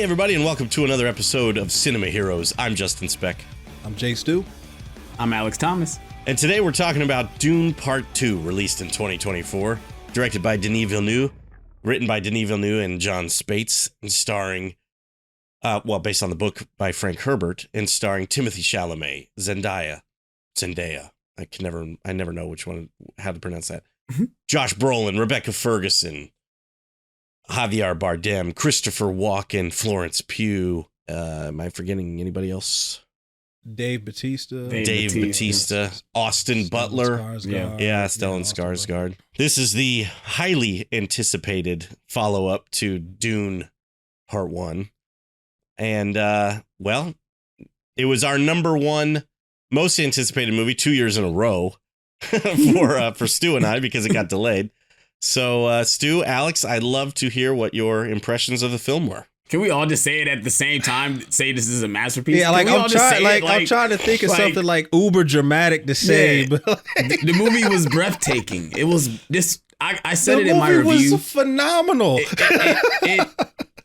Hey, everybody, and welcome to another episode of Cinema Heroes. I'm Justin Speck. I'm Jay Stu. I'm Alex Thomas. And today we're talking about Dune Part 2, released in 2024, directed by Denis Villeneuve, written by Denis Villeneuve and John Spates, and starring, based on the book by Frank Herbert, and starring Timothée Chalamet, Zendaya. I never know how to pronounce that. Josh Brolin, Rebecca Ferguson, Javier Bardem, Christopher Walken, Florence Pugh. Am I forgetting anybody else? Dave Bautista, Austin Butler. Skarsgård. Yeah, Stellan Skarsgård. This is the highly anticipated follow-up to Dune Part 1. And, it was our number one most anticipated movie 2 years in a row for Stu and I because it got delayed. So, Stu, Alex, I'd love to hear what your impressions of the film were. Can we all just say it at the same time? Say this is a masterpiece? Yeah, like I'm trying to think of something like uber dramatic to say. Yeah, but the movie was breathtaking. It was this. I said it in my review. The movie was phenomenal.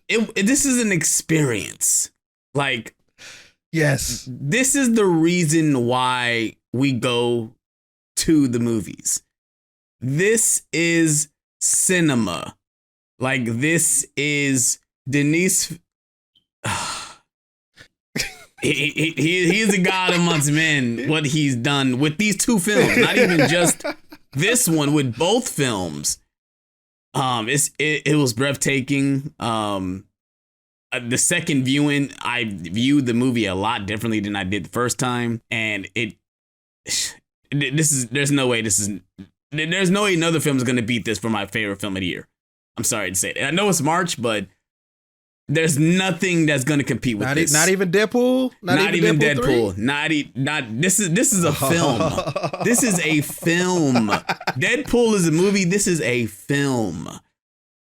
This is an experience. Like, yes, this is the reason why we go to the movies. This is cinema. Like, this is Denis. He is a god amongst men. What he's done with these two films, not even just this one, with both films. It was breathtaking. The second viewing, I viewed the movie a lot differently than I did the first time, and there's no way another film is going to beat this for my favorite film of the year. I'm sorry to say it. I know it's March, but there's nothing that's going to compete with this. Not even Deadpool. Not even Deadpool. This is a film. This is a film. Deadpool is a movie. This is a film.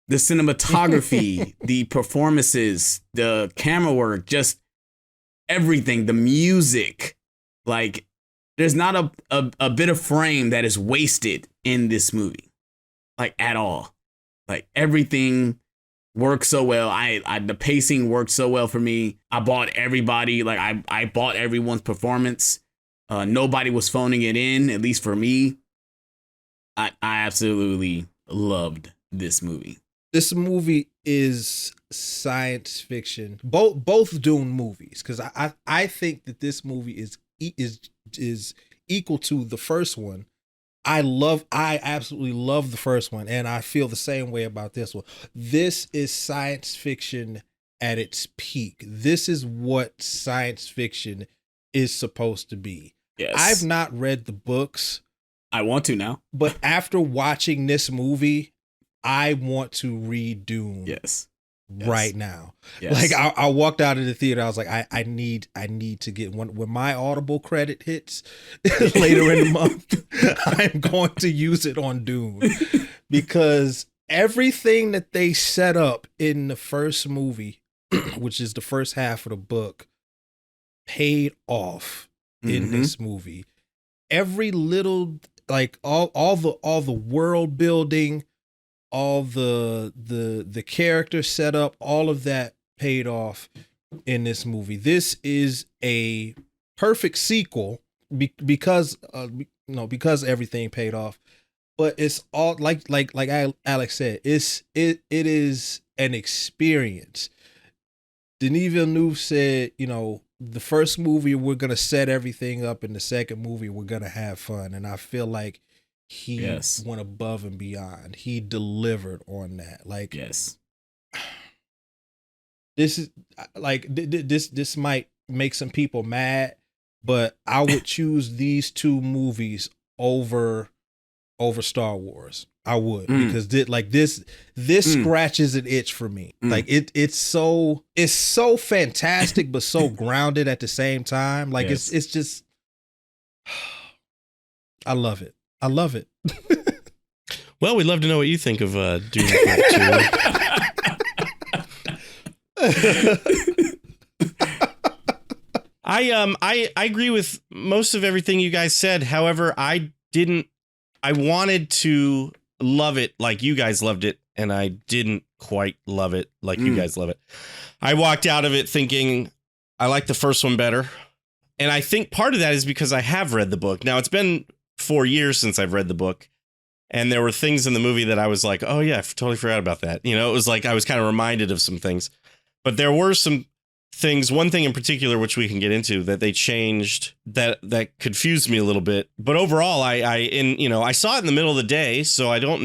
The cinematography, the performances, the camera work, just everything. The music, like, there's not a bit of frame that is wasted in this movie, like, at all. Like, everything works so well. The pacing worked so well for me. I bought everybody. Like, I bought everyone's performance. Nobody was phoning it in, at least for me. I absolutely loved this movie. This movie is science fiction. Both Dune movies, because I think that this movie is equal to the first one. I absolutely love the first one, and I feel the same way about this one. This is science fiction at its peak. This is what science fiction is supposed to be. Yes. I've not read the books. I want to now. But after watching this movie, I want to read Dune. Yes. Right now. Yes. Like, I walked out of the theater. I was like, I need to get one. When my Audible credit hits later in the month, I'm going to use it on Dune, because everything that they set up in the first movie, which is the first half of the book, paid off in this movie. Every little, like, all the world building, all the character setup, all of that paid off in this movie. This is a perfect sequel because everything paid off. But it's all like Alex said, it is an experience. Denis Villeneuve said, the first movie we're gonna set everything up, in the second movie we're gonna have fun, and I feel like he went above and beyond. He delivered on that. Like, yes, this is like this might make some people mad, but I would choose these two movies over Star Wars. I would, because this scratches an itch for me. Like, it's so fantastic but so grounded at the same time. Like, it's just I love it. I love it. Well, we'd love to know what you think of Dune Part 2. I agree with most of everything you guys said. However, I wanted to love it like you guys loved it and I didn't quite love it like you guys love it. I walked out of it thinking I like the first one better. And I think part of that is because I have read the book. Now, it's been 4 years since I've read the book. And there were things in the movie that I was like, oh, yeah, I totally forgot about that. You know, it was like I was kind of reminded of some things. But there were some things, one thing in particular, which we can get into, that they changed that confused me a little bit. But overall, I saw it in the middle of the day. So I don't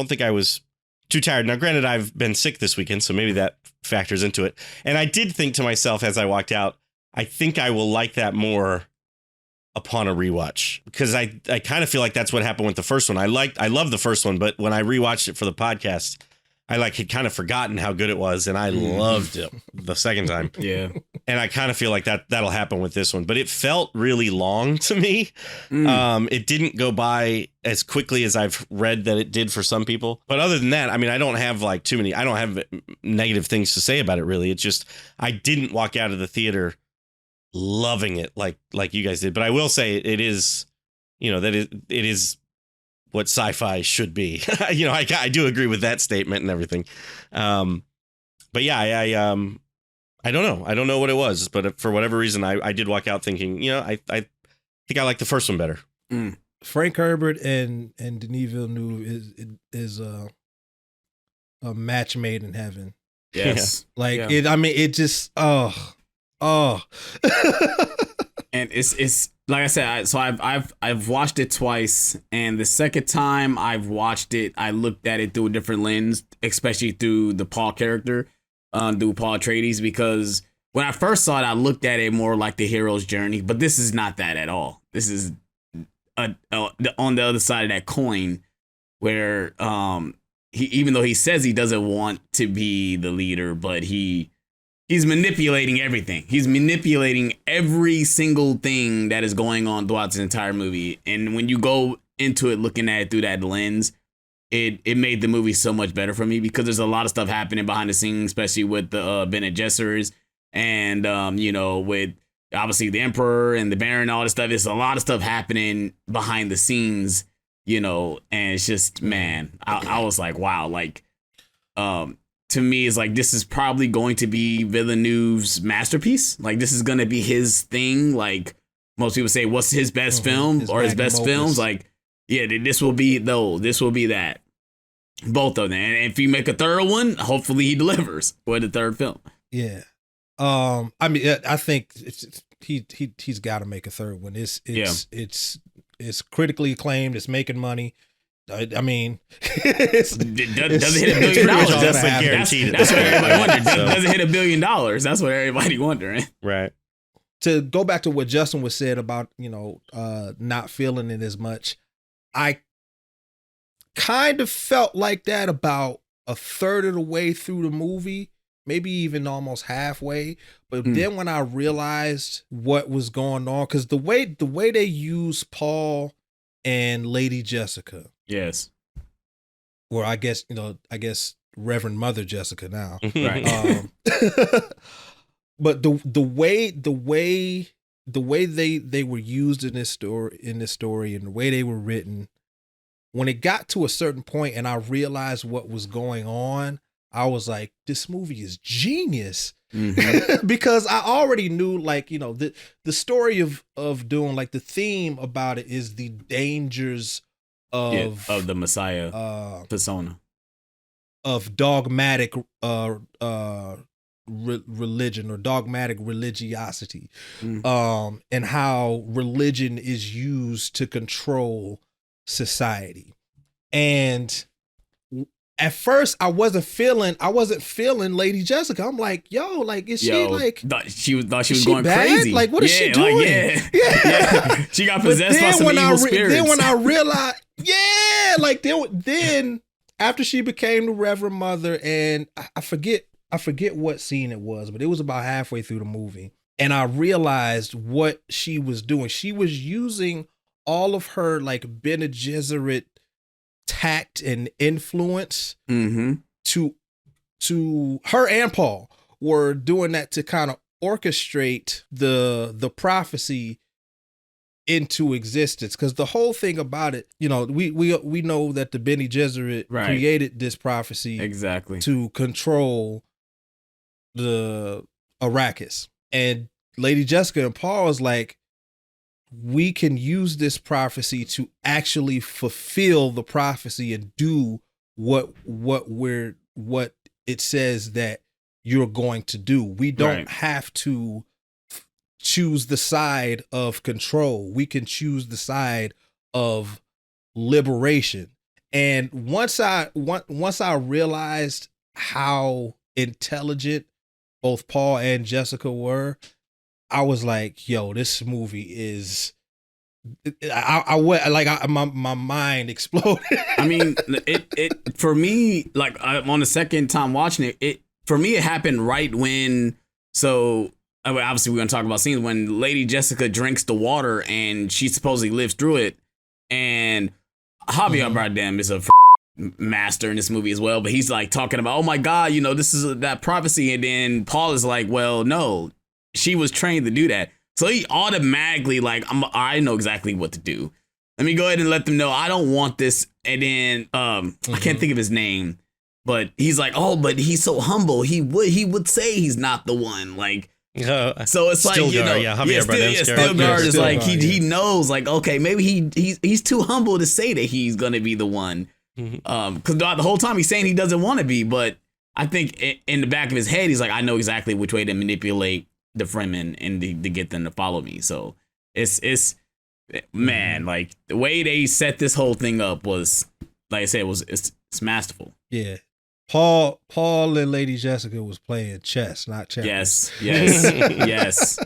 think I was too tired. Now, granted, I've been sick this weekend, so maybe that factors into it. And I did think to myself as I walked out, I think I will like that more upon a rewatch, because I kind of feel like that's what happened with the first one. I love the first one, but when I rewatched it for the podcast, I had kind of forgotten how good it was, and I loved it the second time. Yeah. And I kind of feel like that'll happen with this one, but it felt really long to me. It didn't go by as quickly as I've read that it did for some people. But other than that, I mean, I don't have I don't have negative things to say about it, really. It's just, I didn't walk out of the theater loving it like you guys did. But I will say it is, it is what sci-fi should be. I do agree with that statement and everything. But yeah, I don't know. I don't know what it was, but for whatever reason, I did walk out thinking, I think I like the first one better. Frank Herbert and Denis Villeneuve is a match made in heaven. Yes. It just, and it's like I said, so I've watched it twice, and the second time I've watched it, I looked at it through a different lens, especially through the Paul character, through Paul Atreides, because when I first saw it, I looked at it more like the hero's journey, but this is not that at all. This is on the other side of that coin, where he, even though he says he doesn't want to be the leader, but he's manipulating everything. He's manipulating every single thing that is going on throughout this entire movie. And when you go into it looking at it through that lens, it made the movie so much better for me, because there's a lot of stuff happening behind the scenes, especially with the Bene Gesserits and, with obviously the Emperor and the Baron and all this stuff. There's a lot of stuff happening behind the scenes, and it's just, man, I was like, wow, to me, it's like, this is probably going to be Villeneuve's masterpiece. Like, this is going to be his thing. Like, most people say, what's his best film or his best films? Like, yeah, this will be that. Both of them. And if you make a third one, hopefully he delivers for the third film. Yeah. I think he's got to make a third one. It's critically acclaimed. It's making money. I mean, does it hit $1 billion? That's what everybody wondering. Does it hit $1 billion? That's what everybody wondering. Right. To go back to what Justin was said about, not feeling it as much, I kind of felt like that about a third of the way through the movie, maybe even almost halfway. But then when I realized what was going on, because the way they use Paul and Lady Jessica. Yes. Or I guess Reverend Mother Jessica now. Right. But the way they were used in this story and the way they were written, when it got to a certain point and I realized what was going on, I was like, this movie is genius. Mm-hmm. Because I already knew, the story of Dune, the theme about it is the dangers of the Messiah persona, of dogmatic religion or dogmatic religiosity, and how religion is used to control society. And at first, I wasn't feeling Lady Jessica. I'm like, is she thought she was going bad? crazy? Like, what is she doing? Yeah. She got possessed by some evil spirits. Then when I realized, then after she became the Reverend Mother, and I forget what scene it was, but it was about halfway through the movie, and I realized what she was doing. She was using all of her Bene Gesserit tact and influence to her, and Paul were doing that to kind of orchestrate the prophecy into existence. Because the whole thing about it, we know that the Bene Gesserit created this prophecy exactly to control the Arrakis. And Lady Jessica and Paul is like, we can use this prophecy to actually fulfill the prophecy and do what it says that you're going to do. We don't have to choose the side of control. We can choose the side of liberation. And once I realized how intelligent both Paul and Jessica were, I was like, yo, this movie is, my mind exploded. I mean, it for me, like on the second time watching it for me, it happened right when, so obviously we're going to talk about scenes when Lady Jessica drinks the water and she supposedly lives through it. And Javier Bardem is a master in this movie as well, but he's like talking about, oh my God, this is that prophecy. And then Paul is like, well, no, she was trained to do that. So he automatically like, I know exactly what to do. Let me go ahead and let them know I don't want this. And then I can't think of his name, but he's like, oh, but he's so humble. He would say he's not the one. Like, so it's like, Stilgar is like, he knows, like, okay, maybe he's too humble to say that he's gonna be the one. Because the whole time he's saying he doesn't want to be, but I think in the back of his head he's like, I know exactly which way to manipulate the Fremen and to get them to follow me. So it's man, like the way they set this whole thing up was, like I said, it's masterful. Yeah. Paul and Lady Jessica was playing chess, not chess. Yes.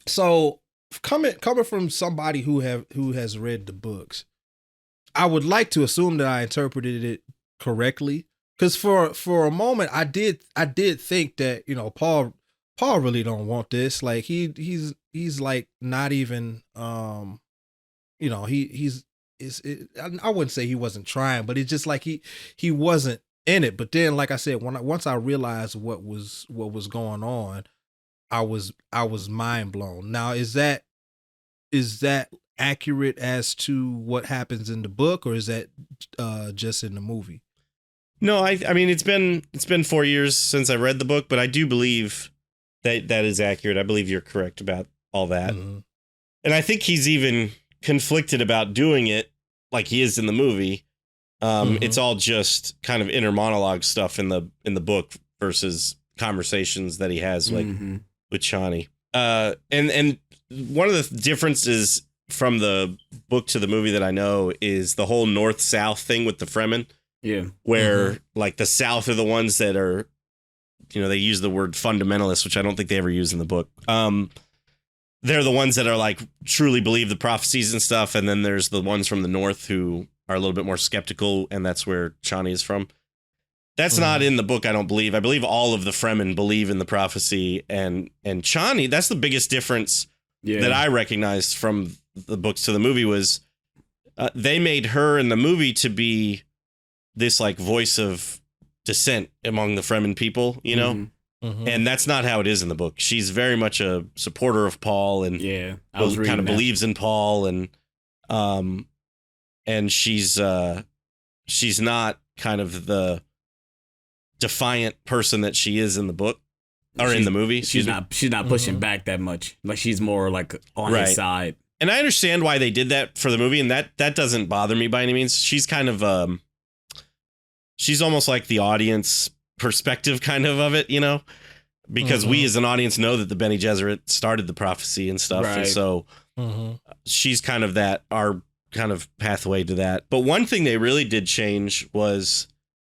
So coming from somebody who has read the books, I would like to assume that I interpreted it correctly. Because for a moment I did think that, Paul really don't want this. Like he's like not even I wouldn't say he wasn't trying, but it's just like he wasn't in it. But then, like I said, once I realized what was going on, I was mind blown. Now, is that accurate as to what happens in the book, or is that just in the movie? No, I mean it's been 4 years since I read the book, but I do believe that is accurate. I believe you're correct about all that. Mm-hmm. And I think he's even conflicted about doing it like he is in the movie. It's all just kind of inner monologue stuff in the book versus conversations that he has with Chani. And one of the differences from the book to the movie that I know is the whole north-south thing with the Fremen. Yeah. Where like the South are the ones that are, they use the word fundamentalist, which I don't think they ever use in the book. They're the ones that are like truly believe the prophecies and stuff. And then there's the ones from the North who are a little bit more skeptical. And that's where Chani is from. That's not in the book, I don't believe. I believe all of the Fremen believe in the prophecy. And Chani, that's the biggest difference that I recognized from the books to the movie was they made her in the movie to be this like voice of dissent among the Fremen people, and that's not how it is in the book. She's very much a supporter of Paul and kind of believes in Paul, and she's not kind of the defiant person that she is in the book or in the movie. She's not pushing back that much. Like she's more like on his side. And I understand why they did that for the movie, and that doesn't bother me by any means. She's kind of she's almost like the audience perspective kind of it, because we as an audience know that the Bene Gesserit started the prophecy and stuff. Right. And so she's kind of our kind of pathway to that. But one thing they really did change was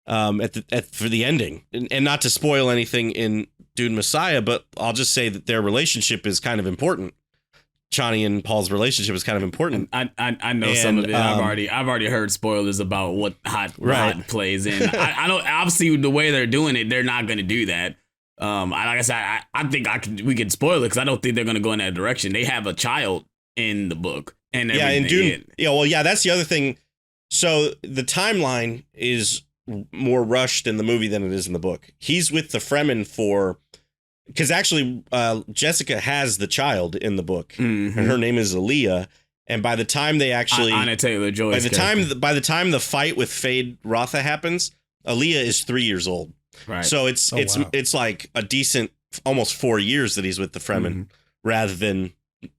for the ending, and not to spoil anything in Dune Messiah, but I'll just say that their relationship is kind of important. Chani and Paul's relationship is kind of important. I know some of it. I've already heard spoilers about what hot plays in. I know obviously the way they're doing it, they're not going to do that. Like I said, I think we can spoil it because I don't think they're going to go in that direction. They have a child in the book, and in Dune. That's the other thing. So the timeline is more rushed in the movie than it is in the book. He's with the Fremen for because actually Jessica has the child in the book, Mm-hmm. and her name is Aaliyah. And by the time they actually, Anna Taylor-Joy. by the time the fight with Fade Rotha happens, Aaliyah is 3 years old. Right. So it's like a decent almost 4 years that he's with the Fremen, rather than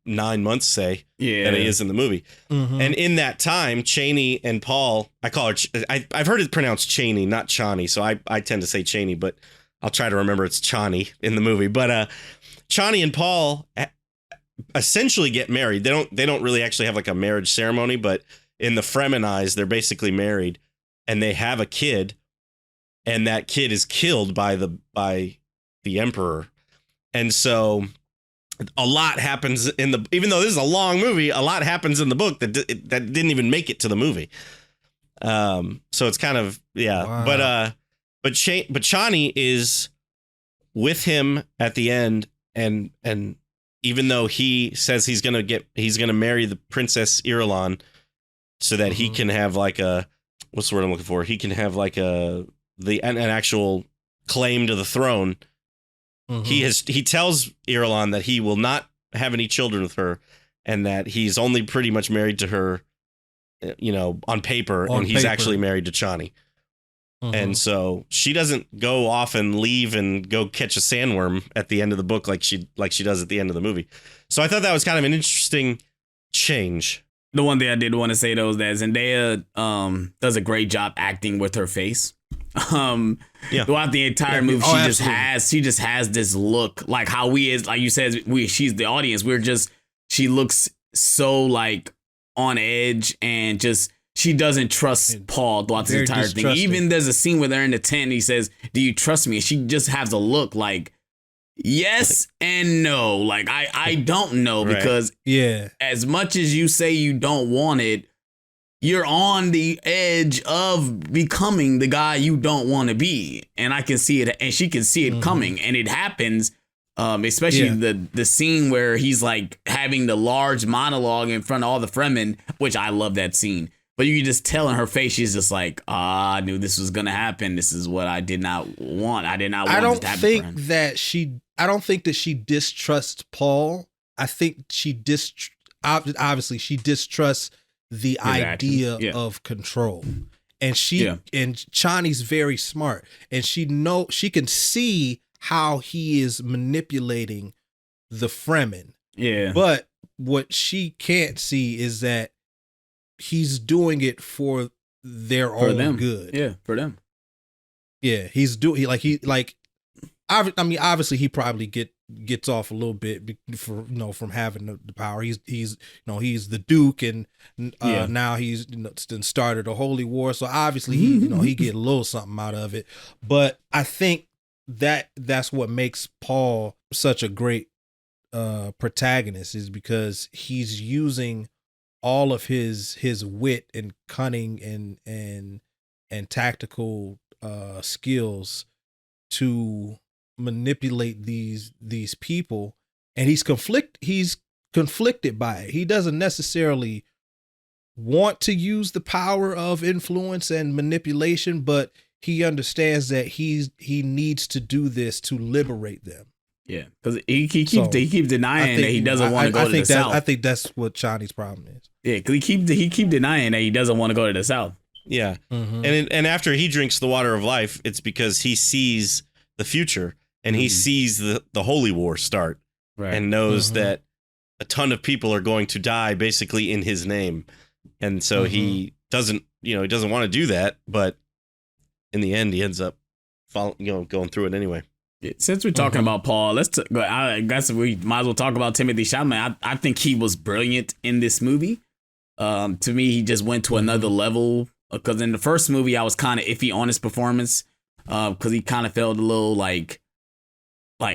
9 months, say, that he is in the movie. And in that time, Chani and Paul, I call her, I've heard it pronounced Chani, not Chani, so I tend to say Chani, but I'll try to remember it's Chani in the movie. But Chani and Paul essentially get married. They don't really actually have like a marriage ceremony, but in the Fremen eyes, they're basically married, and they have a kid, and that kid is killed by the Emperor. And so a lot happens even though this is a long movie, a lot happens in the book that didn't even make it to the movie. So it's kind of, Wow. but Chani is with him at the end, and even though he says he's gonna marry the Princess Irulan so that he can have like what's the word I'm looking for? He can have like an actual claim to the throne. He tells Irulan that he will not have any children with her, and that he's only pretty much married to her, on paper, and he's actually married to Chani. And so she doesn't go off and leave and go catch a sandworm at the end of the book like she does at the end of the movie. So I thought that was kind of an interesting change. The one thing I did want to say though is that Zendaya does a great job acting with her face. Throughout the entire movie, she just has this look, like how like you said, she's the audience. She looks so like on edge, and just she doesn't trust Paul throughout the entire thing. Even there's a scene with her in the tent, and he says, "Do you trust me?" And she just has a look like yes and no. Like I don't know, because as much as you say you don't want it, you're on the edge of becoming the guy you don't want to be. And I can see it, and she can see it coming, and it happens. Especially the scene where he's like having the large monologue in front of all the Fremen, which I love that scene. But you can just tell in her face, she's just like, I knew this was going to happen. This is what I did not want. I did not want this to happen for him. I don't think that she distrusts Paul. I think obviously she distrusts the idea of control. And and Chani's very smart, and she can see how he is manipulating the Fremen. Yeah. But what she can't see is that he's doing it for their own good. Yeah, for them. Yeah, obviously he probably gets off a little bit from having the power. He's the Duke, and now he's started a holy war. So obviously he get a little something out of it. But I think that's what makes Paul such a great protagonist, is because he's using all of his wit and cunning and tactical skills to manipulate these people, and he's conflicted by it. He doesn't necessarily want to use the power of influence and manipulation, but he understands that he needs to do this to liberate them. Yeah, because he keeps denying that he doesn't want to go to the South. I think that's what Chani's problem is. Yeah, because he keep denying that he doesn't want to go to the South. Yeah, and after he drinks the water of life, it's because he sees the future, and he sees the Holy War start, and knows that a ton of people are going to die basically in his name, and so he doesn't want to do that, but in the end he ends up going through it anyway. Since we're talking about Paul, I guess we might as well talk about Timothée Chalamet. I think he was brilliant in this movie. To me, he just went to another level, because in the first movie, I was kind of iffy on his performance, because he kind of felt a little like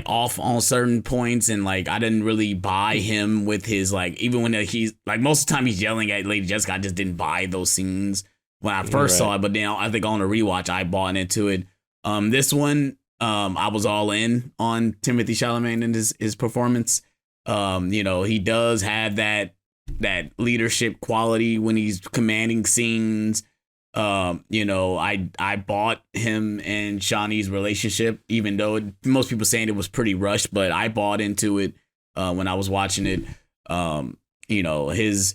off on certain points, and like I didn't really buy him with his even when he's like most of the time he's yelling at Lady Jessica. I just didn't buy those scenes when I first saw it, but then I think on the rewatch I bought into it. This one, I was all in on Timothée Chalamet and his performance. He does have that leadership quality when he's commanding scenes. I bought him and Shawnee's relationship, even though most people saying it was pretty rushed, but I bought into it when I was watching it. His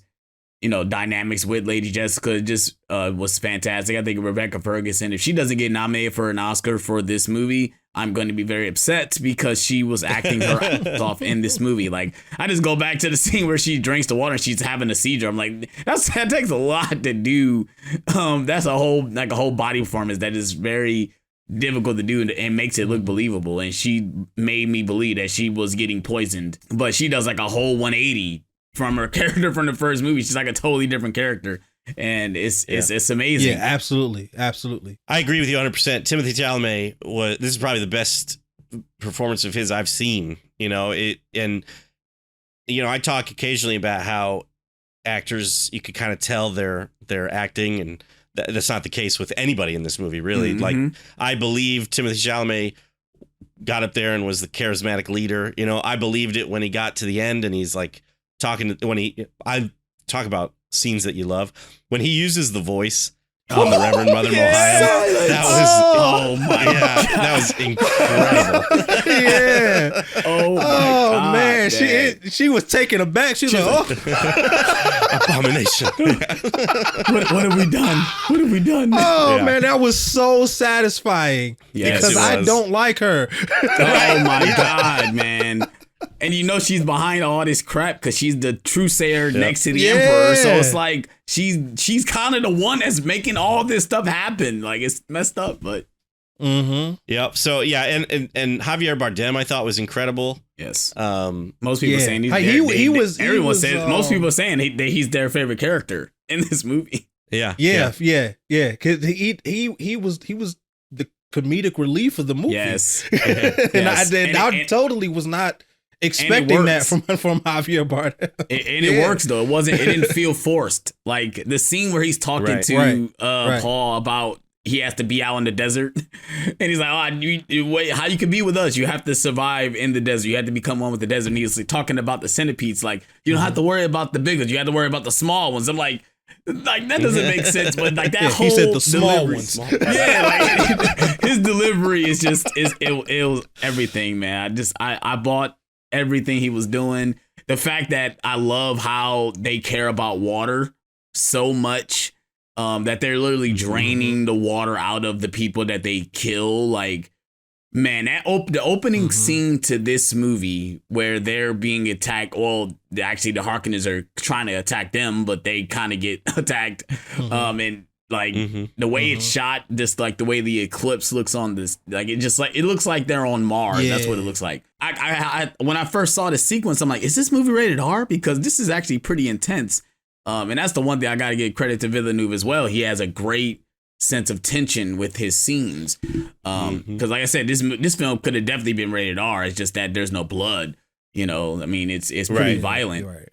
dynamics with Lady Jessica just was fantastic. I think Rebecca Ferguson, if she doesn't get nominated for an Oscar for this movie, I'm going to be very upset because she was acting her ass off in this movie. Like, I just go back to the scene where she drinks the water and she's having a seizure. I'm like, that takes a lot to do. That's a whole body performance that is very difficult to do and makes it look believable. And she made me believe that she was getting poisoned, but she does like a whole 180 from her character from the first movie. She's like a totally different character. And it's amazing. Yeah, absolutely. I agree with you 100%. Timothée Chalamet this is probably the best performance of his I've seen. I talk occasionally about how actors, you could kind of tell they're acting, and that's not the case with anybody in this movie, really. Mm-hmm. Like, I believe Timothée Chalamet got up there and was the charismatic leader. I believed it when he got to the end and he's like I talk about scenes that you love. When he uses the voice on the Reverend Mother Mohayim, that was incredible. Yeah. Oh my God, man, she was taken aback. She's like, abomination. What have we done? What have we done? Oh man, that was so satisfying. Yes, because I don't like her. Oh my God, man. And she's behind all this crap because she's the truthsayer next to the emperor. So it's like she's kind of the one that's making all this stuff happen. Like, it's messed up, but. Mm-hmm. Yep. So yeah, and Javier Bardem I thought was incredible. Yes. Most people saying most people are saying that he's their favorite character in this movie. Yeah. Because he was the comedic relief of the movie. Yes. I totally was not expecting that from Javier Bardem. It works though. It didn't feel forced. Like the scene where he's talking to Paul about he has to be out in the desert, and he's like, how you can be with us? You have to survive in the desert. You have to become one with the desert. And he's like, talking about the centipedes. Like, you don't have to worry about the big ones. You have to worry about the small ones. I'm like that doesn't make sense. But like that whole, he said the small delivery, ones. Like his delivery is just it was everything, man. I bought everything he was doing. The fact that I love how they care about water so much, that they're literally draining the water out of the people that they kill. Like, man, the opening scene to this movie where they're being attacked. Well, actually the Harkonnens are trying to attack them, but they kind of get attacked. And like the way it's shot, just like the way the eclipse looks on this, like it looks like they're on Mars. Yeah. That's what it looks like. I when I first saw the sequence, I'm like, is this movie rated R? Because this is actually pretty intense. And that's the one thing I got to give credit to Villeneuve as well. He has a great sense of tension with his scenes. Because like I said, this film could have definitely been rated R. It's just that there's no blood. I mean, it's pretty violent. Right.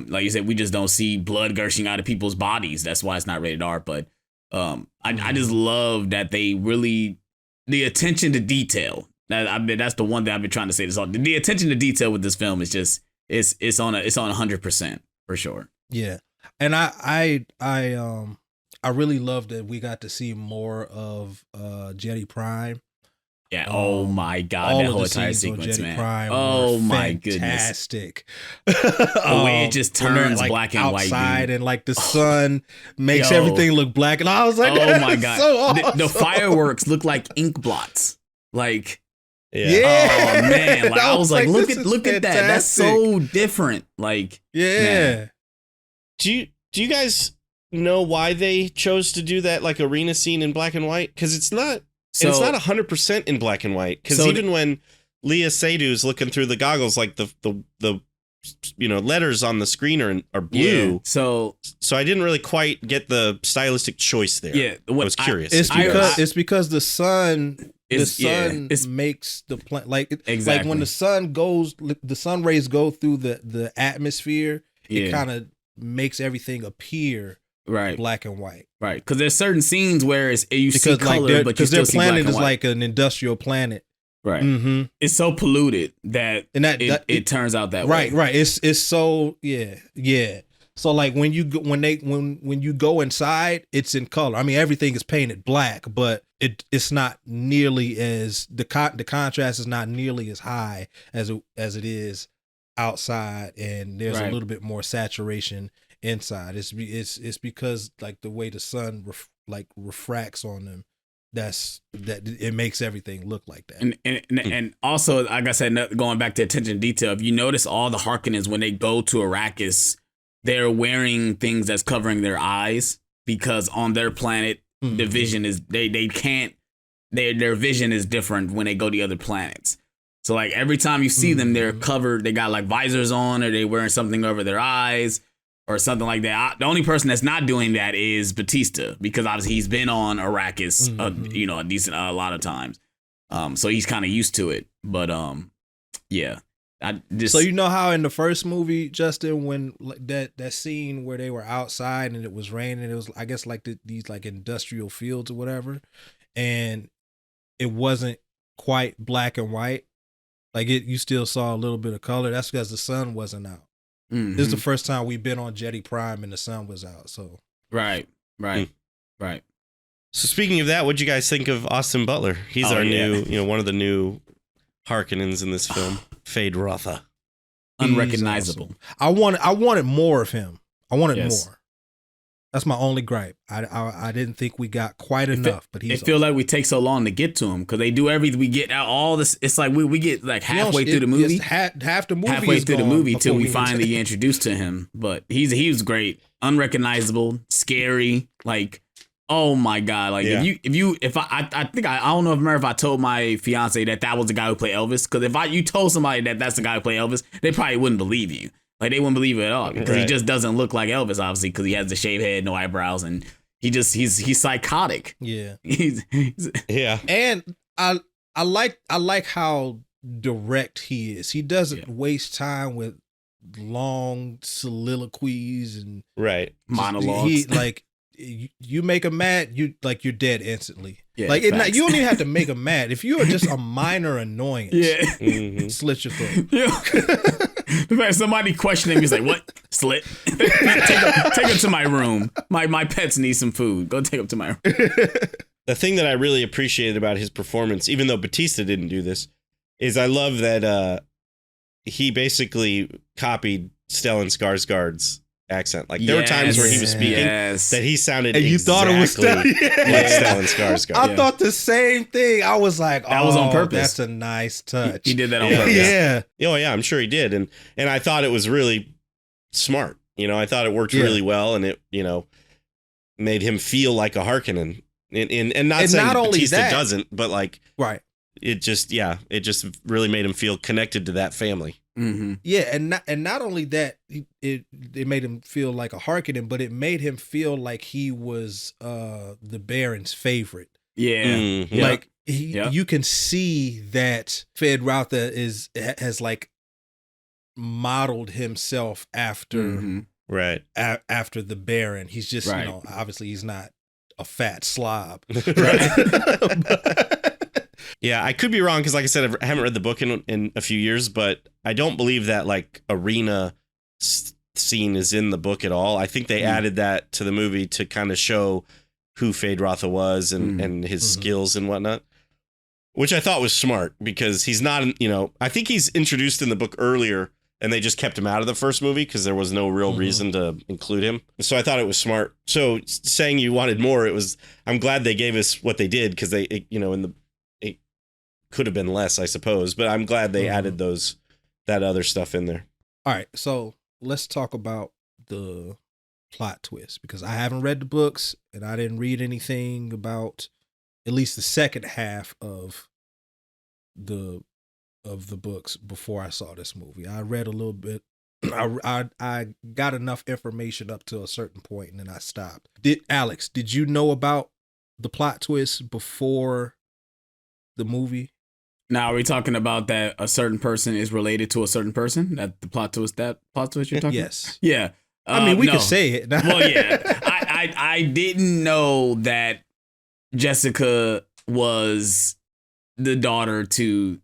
Like you said, we just don't see blood gushing out of people's bodies. That's why it's not rated R. But I just love that they really, the attention to detail. That's the one thing I've been trying to say. The attention to detail with this film is just it's on 100% for sure. Yeah, and I really love that we got to see more of Jedi Prime. Yeah. Oh my God, that whole entire sequence, man. Prime oh my goodness, fantastic. The way it just turns like black and white, outside, and like the sun makes everything look black, and I was like, oh my God, so awesome. The fireworks look like ink blots, like. Yeah. Oh man, like I was like, look at fantastic. that. That's so different. Like, yeah. Man. Do you guys know why they chose to do that like arena scene in black and white? Because it's not 100% in black and white. Because even when Leia Seydoux looking through the goggles, like the letters on the screen are blue. Yeah. So I didn't really quite get the stylistic choice there. Yeah, I was curious. It's because the sun. Makes the planet like when the sun rays go through the atmosphere. It kind of makes everything appear black and white. Right, because there's certain scenes where you see color, but you still see black and white. Because their planet is like an industrial planet. Right. Mm-hmm. It's so polluted that it turns out that way. Right. It's so yeah. So like when you go, when you go inside, it's in color. I mean, everything is painted black, but it's not nearly as the contrast is not nearly as high as it is outside, and there's a little bit more saturation inside. It's because like the way the sun refracts on them, that it makes everything look like that. And also, like I said, going back to attention to detail, if you notice all the Harkonnens when they go to Arrakis, they're wearing things that's covering their eyes because on their planet, the vision is they can't their vision is different when they go to other planets. So like every time you see them, they're covered. They got like visors on, or they wearing something over their eyes, or something like that. The only person that's not doing that is Batista, because obviously he's been on Arrakis, a lot of times. So he's kind of used to it. But yeah. So you know how in the first movie, Justin, when that scene where they were outside and it was raining, it was I guess like these like industrial fields or whatever, and it wasn't quite black and white. Like you still saw a little bit of color. That's because the sun wasn't out. Mm-hmm. This is the first time we've been on Jetty Prime and the sun was out. So right. So speaking of that, what'd you guys think of Austin Butler? He's new, one of the new Harkonnens in this film. Fade Rotha. Unrecognizable. Awesome. I wanted more of him. I wanted more. That's my only gripe. I didn't think we got quite enough, but he's. It feels like we take so long to get to him because they do everything. We get out all this. It's like we get like halfway through the movie. Half the movie. Halfway through the movie till we finally get introduced to him. But he was great, unrecognizable, scary. Like, oh my god! Like if I think I don't know if I told my fiance that was the guy who played Elvis, because if you told somebody that that's the guy who played Elvis, they probably wouldn't believe you. Like, they wouldn't believe it at all because he just doesn't look like Elvis, obviously, because he has the shaved head, no eyebrows, and he's psychotic. Yeah. He's And I like how direct he is. He doesn't waste time with long soliloquies and monologues. He like you make him mad, you're dead instantly. Yeah, like you don't even have to make him mad. If you are just a minor annoyance, slit your throat. Yeah. The fact somebody questioning him, he's like, "What? Slit? take him to my room. My pets need some food. Go take him to my room." The thing that I really appreciated about his performance, even though Batista didn't do this, is I love that he basically copied Stellan Skarsgård's accent. Like there were times where he was speaking that he sounded and you thought it was like Stellan Skarsgård. I thought the same thing. I was like, that was on purpose. That's a nice touch. He did that on purpose. Yeah. Oh yeah, I'm sure he did. And I thought it was really smart. I thought it worked really well, and it, made him feel like a Harkonnen. And not saying not only Batista that, doesn't, but like it just really made him feel connected to that family. Mm-hmm. Yeah, and not only that, it made him feel like a Harkonnen, but it made him feel like he was the Baron's favorite. Yeah, mm-hmm. Like you can see that Fed Rotha has like modeled himself after after the Baron. He's just obviously he's not a fat slob. Yeah, I could be wrong because, like I said, I haven't read the book in a few years, but I don't believe that like arena scene is in the book at all. I think they added that to the movie to kind of show who Fade Rotha was and his skills and whatnot, which I thought was smart because he's not, I think he's introduced in the book earlier and they just kept him out of the first movie because there was no real reason to include him. So I thought it was smart. So saying you wanted more, I'm glad they gave us what they did because it could have been less, I suppose, but I'm glad they added that other stuff in there. All right, so let's talk about the plot twist because I haven't read the books and I didn't read anything about at least the second half of the books before I saw this movie. I read a little bit. I got enough information up to a certain point and then I stopped. Alex, did you know about the plot twist before the movie? Now, are we talking about that a certain person is related to a certain person? That the plot twist you're talking yes. about? Yeah. I mean, we could say it. Well, yeah. I didn't know that Jessica was the daughter to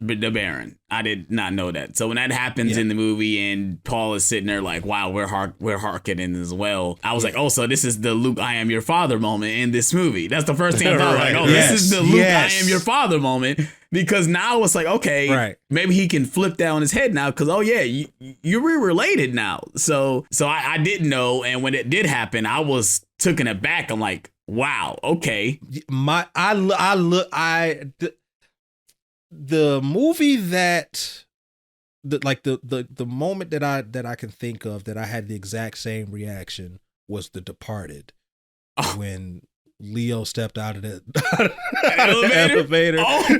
the Baron. I did not know that. So when that happens in the movie and Paul is sitting there like, wow, we're Harkonnen as well. I was like, oh, so this is the Luke, I am your father moment in this movie. That's the first thing I thought. Like, oh, this is the Luke, I am your father moment. Because now it's like, okay, maybe he can flip that on his head now. Because, oh, yeah, you're related now. So I didn't know. And when it did happen, I was taken aback. I'm like, wow, okay. The movie that the moment that I can think of that I had the exact same reaction was The Departed. When Leo stepped out of the elevator. Oh my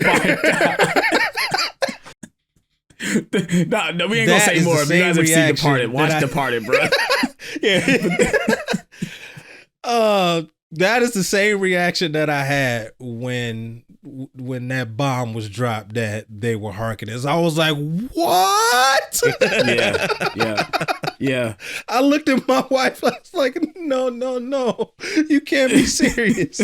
god. No, we ain't gonna say more. If you guys have seen Departed, watch Departed, bro. That is the same reaction that I had when that bomb was dropped that they were Harkonnens. I was like, what? Yeah. I looked at my wife. I was like, no. You can't be serious.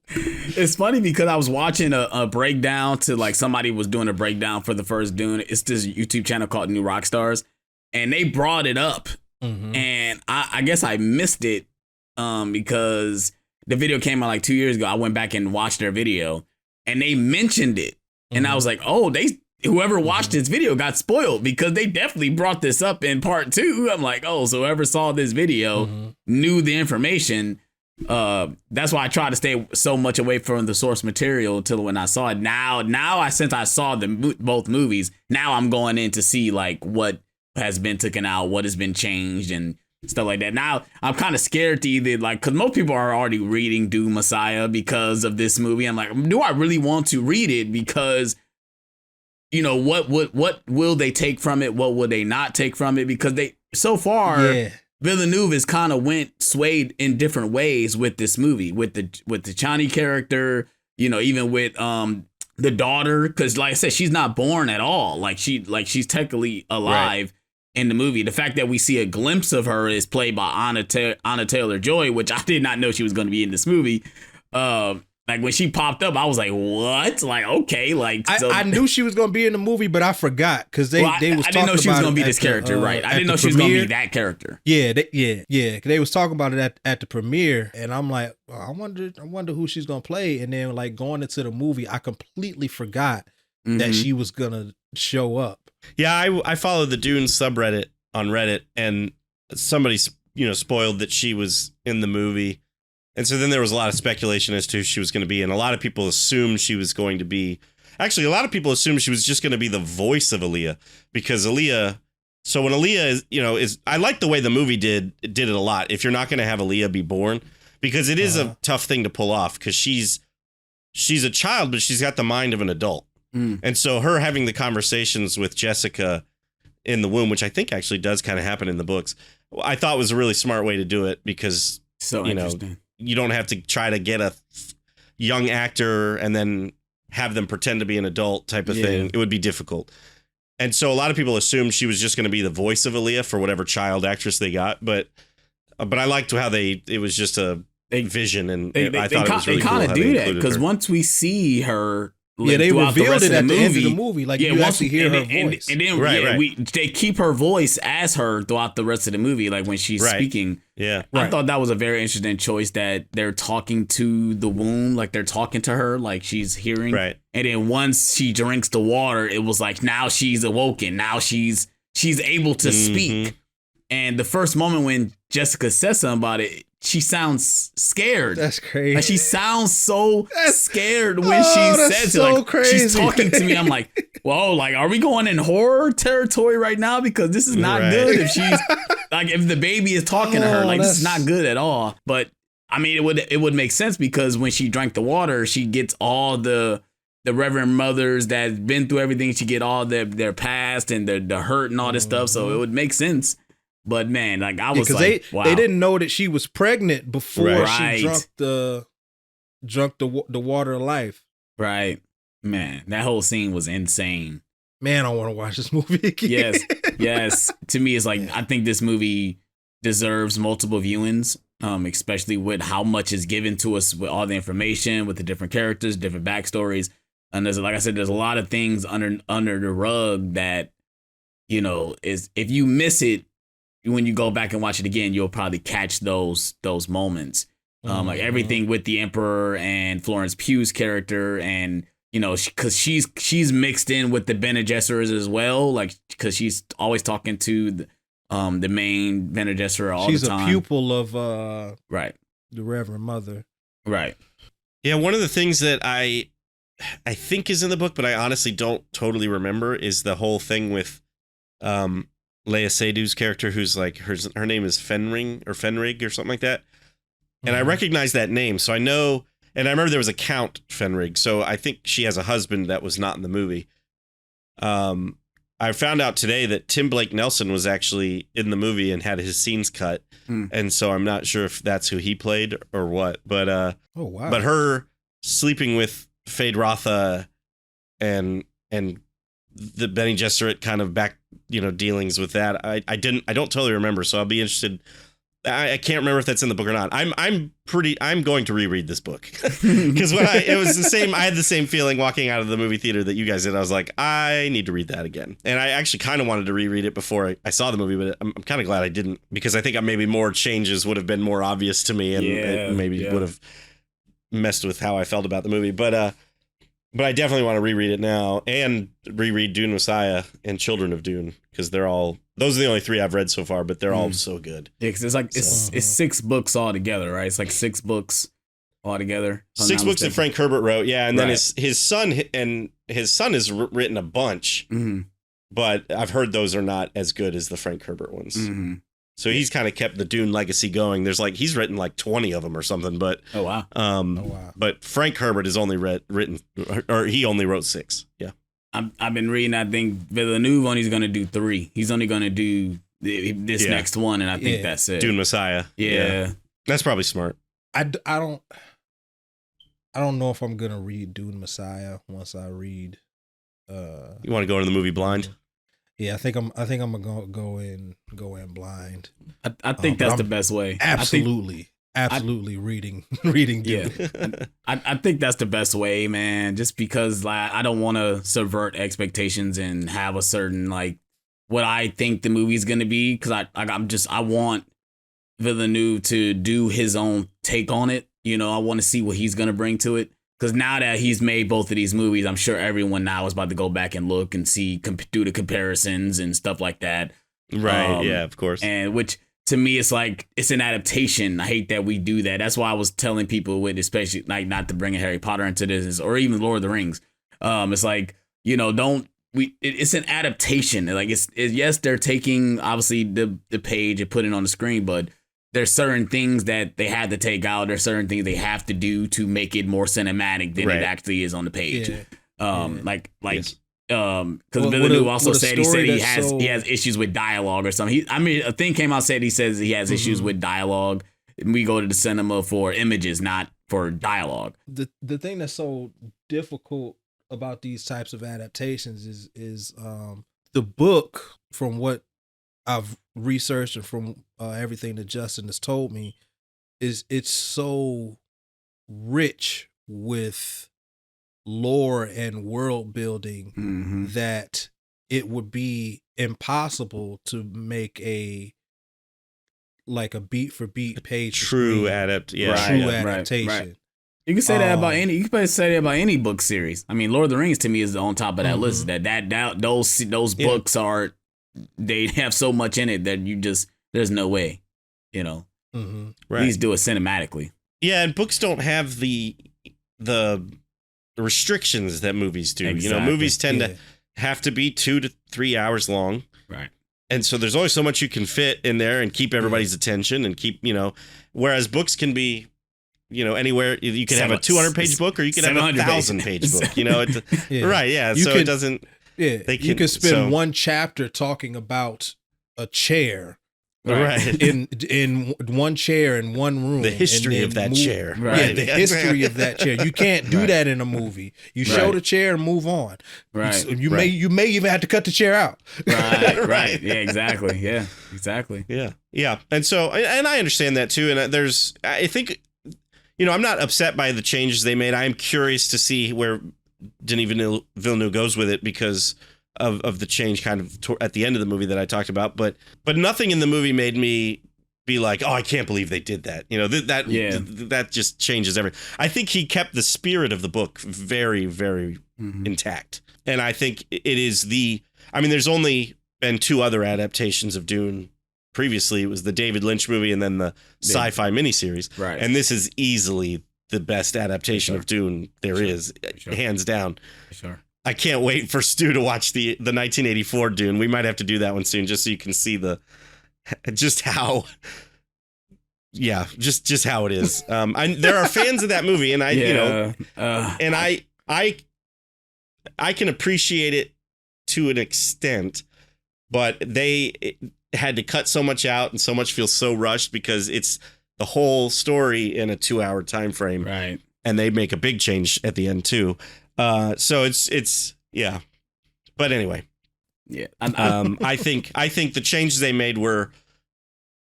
It's funny because I was watching a breakdown to like somebody was doing a breakdown for the first Dune. It's this YouTube channel called New Rockstars. And they brought it up. And I guess I missed it. Because the video came out like 2 years ago. I went back and watched their video and they mentioned it. And I was like, oh, whoever watched this video got spoiled because they definitely brought this up in part 2. I'm like, oh, so whoever saw this video knew the information. That's why I try to stay so much away from the source material until when I saw it. Since I saw both movies, now I'm going in to see like what has been taken out, what has been changed and stuff like that. Now I'm kind of scared to either like, because most people are already reading Dune Messiah because of this movie. I'm like, do I really want to read it? Because what will they take from it? What will they not take from it? Because so far Villeneuve has kind of swayed in different ways with this movie, with the Chani character, even with the daughter, because like I said, she's not born at all. Like she's technically alive. In the movie, the fact that we see a glimpse of her is played by Anna Taylor-Joy, which I did not know she was going to be in this movie. Like when she popped up, I was like, "What?" Like, okay, like I knew she was going to be in the movie, but I forgot because they was. I didn't know she was going to be this character, right? I didn't know she was going to be that character. Yeah. They was talking about it at the premiere, and I'm like, I wonder who she's going to play. And then like going into the movie, I completely forgot that she was going to show up. Yeah, I followed the Dune subreddit on Reddit, and somebody spoiled that she was in the movie, and so then there was a lot of speculation as to who she was going to be, and a lot of people assumed she was going to be. Actually, a lot of people assumed she was just going to be the voice of Aaliyah, because Aaliyah. So when Aaliyah is I like the way the movie did it a lot. If you're not going to have Aaliyah be born, because it is a tough thing to pull off, because she's a child, but she's got the mind of an adult. And so her having the conversations with Jessica in the womb, which I think actually does kind of happen in the books, I thought was a really smart way to do it, because you don't have to try to get a young actor and then have them pretend to be an adult type of thing. It would be difficult. And so a lot of people assumed she was just going to be the voice of Aaliyah for whatever child actress they got. But I liked how it was just a vision, and I thought it was really cool. They kind of do that because once we see her. They revealed it at the end of the movie. Like you actually hear her voice. And then they keep her voice as her throughout the rest of the movie, like when she's speaking. Yeah. I thought that was a very interesting choice, that they're talking to the womb, like they're talking to her, like she's hearing. Right. And then once she drinks the water, it was like now she's awoken. Now she's able to speak. And the first moment when Jessica says something about it, she sounds scared. That's crazy. Like she sounds so scared when she says it. Like crazy. She's talking to me. I'm like, whoa, like, are we going in horror territory right now? Because this is not good. If she's like, if the baby is talking to her, like this is not good at all. But I mean, it would make sense, because when she drank the water, she gets all the Reverend Mothers that's been through everything. She get all their past and the hurt and all this stuff. So it would make sense. But man, like I was like, wow. They didn't know that she was pregnant before she drunk the water of life. Right, man, that whole scene was insane. Man, I want to watch this movie again. Yes. To me, it's like I think this movie deserves multiple viewings, especially with how much is given to us with all the information, with the different characters, different backstories. And there's, like I said, there's a lot of things under the rug that, you know, is if you miss it, when you go back and watch it again, you'll probably catch those moments. Like everything with the Emperor and Florence Pugh's character, and you know, because she's mixed in with the Bene Gesserits as well, like because she's always talking to the main Bene Gesserit all the time. She's a pupil of right, the Reverend Mother. Right. Yeah, one of the things that I think is in the book, but I honestly don't totally remember, is the whole thing with Leia Seydoux' character, who's like her name is Fenrig or something like that. And I recognize that name, so I know, and I remember there was a Count Fenrig, so I think she has a husband that was not in the movie. I found out today that Tim Blake Nelson was actually in the movie and had his scenes cut, and so I'm not sure if that's who he played or what. But oh wow! But her sleeping with Fade Rotha and the Bene Gesserit kind of back, you know, dealings with that. I don't totally remember, so I'll be interested. I can't remember if that's in the book or not. I'm going to reread this book because it was the same. I had the same feeling walking out of the movie theater that you guys did. I was like, I need to read that again. And I actually kind of wanted to reread it before I saw the movie, but I'm kind of glad I didn't, because I think maybe more changes would have been more obvious to me, and maybe would have messed with how I felt about the movie. But I definitely want to reread it now and reread Dune Messiah and Children of Dune, because those are the only 3 I've read so far, but they're all so good. Yeah, because it's like it's 6 books all together, right? It's like 6 books all together. 6 books that Frank Herbert wrote, yeah, and then his son has written a bunch, but I've heard those are not as good as the Frank Herbert ones. So he's kind of kept the Dune legacy going. There's he's written like 20 of them or something, but oh wow. But Frank Herbert has only he only wrote 6. Yeah. I've been reading, I think Villeneuve only is going to do 3. He's only going to do this next one, and I think that's it. Dune Messiah. Yeah. That's probably smart. I don't know if I'm going to read Dune Messiah once I read You want to go into the movie blind? Yeah, I think I'm gonna go in blind. I think that's the best way. Absolutely reading Dune. Yeah, I think that's the best way, man. Just because I don't want to subvert expectations and have a certain what I think the movie's gonna be, because I want Villeneuve to do his own take on it. You know, I want to see what he's gonna bring to it. Because now that he's made both of these movies, I'm sure everyone now is about to go back and look and see, do the comparisons and stuff like that. Right. Yeah, of course. And which to me, it's it's an adaptation. I hate that we do that. That's why I was telling people with, especially not to bring Harry Potter into this or even Lord of the Rings. It's it's an adaptation. Yes, they're taking obviously the page and putting it on the screen, but there's certain things that they had to take out. There's certain things they have to do to make it more cinematic than it actually is on the page. Because Villeneuve also said he has issues with dialogue or something. A thing came out said he says he has issues with dialogue. We go to the cinema for images, not for dialogue. The thing that's so difficult about these types of adaptations is the book, from what I've researched and from everything that Justin has told me, it's so rich with lore and world building that it would be impossible to make a beat for beat page true adaptation. Right. You can say that about any. You can say that about any book series. I mean, Lord of the Rings to me is on top of that list. Those books are. They have so much in it that there's no way, please do it cinematically. Yeah, and books don't have the restrictions that movies do. Exactly. Movies tend to have to be 2 to 3 hours long. Right. And so there's only so much you can fit in there and keep everybody's attention and keep, whereas books can be, anywhere. You can have a 200-page book or you can have a 1,000-page book, right. Yeah. It doesn't. Yeah, you could spend one chapter talking about a chair, right? In one chair in one room, the history of that chair, right? Yeah, the history of that chair. You can't do that in a movie. You show the chair and move on, right? You may even have to cut the chair out, right? Yeah, exactly. Yeah, exactly. Yeah. And so, and I understand that too. And I think, I'm not upset by the changes they made. I am curious to see where Denis Villeneuve goes with it because of the change kind of at the end of the movie that I talked about. But nothing in the movie made me be like, oh, I can't believe they did that. That just changes everything. I think he kept the spirit of the book very, very intact. And I think it is there's only been 2 other adaptations of Dune. Previously, it was the David Lynch movie and then the sci-fi miniseries. Right. And this is easily the best adaptation of Dune there is, hands down. Sure. I can't wait for Stu to watch the 1984 Dune. We might have to do that one soon just so you can see just how it is. There are fans of that movie, and I can appreciate it to an extent, but they had to cut so much out and so much feels so rushed because it's the whole story in a 2-hour time frame, right? And they make a big change at the end too. So it's yeah. But anyway, yeah. I think the changes they made were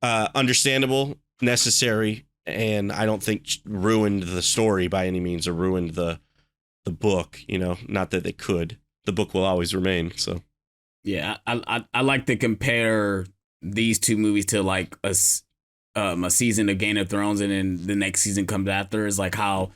understandable, necessary, and I don't think ruined the story by any means or ruined the book. Not that they could. The book will always remain. So yeah, I like to compare these 2 movies to like a season of Game of Thrones, and then the next season comes after. Is like how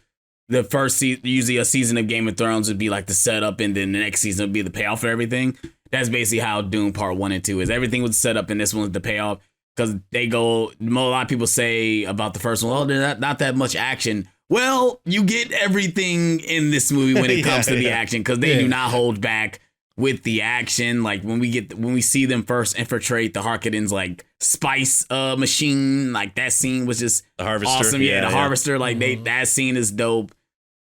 the first usually a season of Game of Thrones would be like the setup, and then the next season would be the payoff for everything. That's basically how Dune Part 1 and 2 is. Everything was set up, and this one's the payoff. Because a lot of people say about the first one, oh, there's not that much action. Well, you get everything in this movie when it comes to the action, because they do not hold back with the action. Like when we see them first infiltrate the Harkonnens like spice machine, like that scene was just awesome. Yeah, the harvester, like that scene is dope.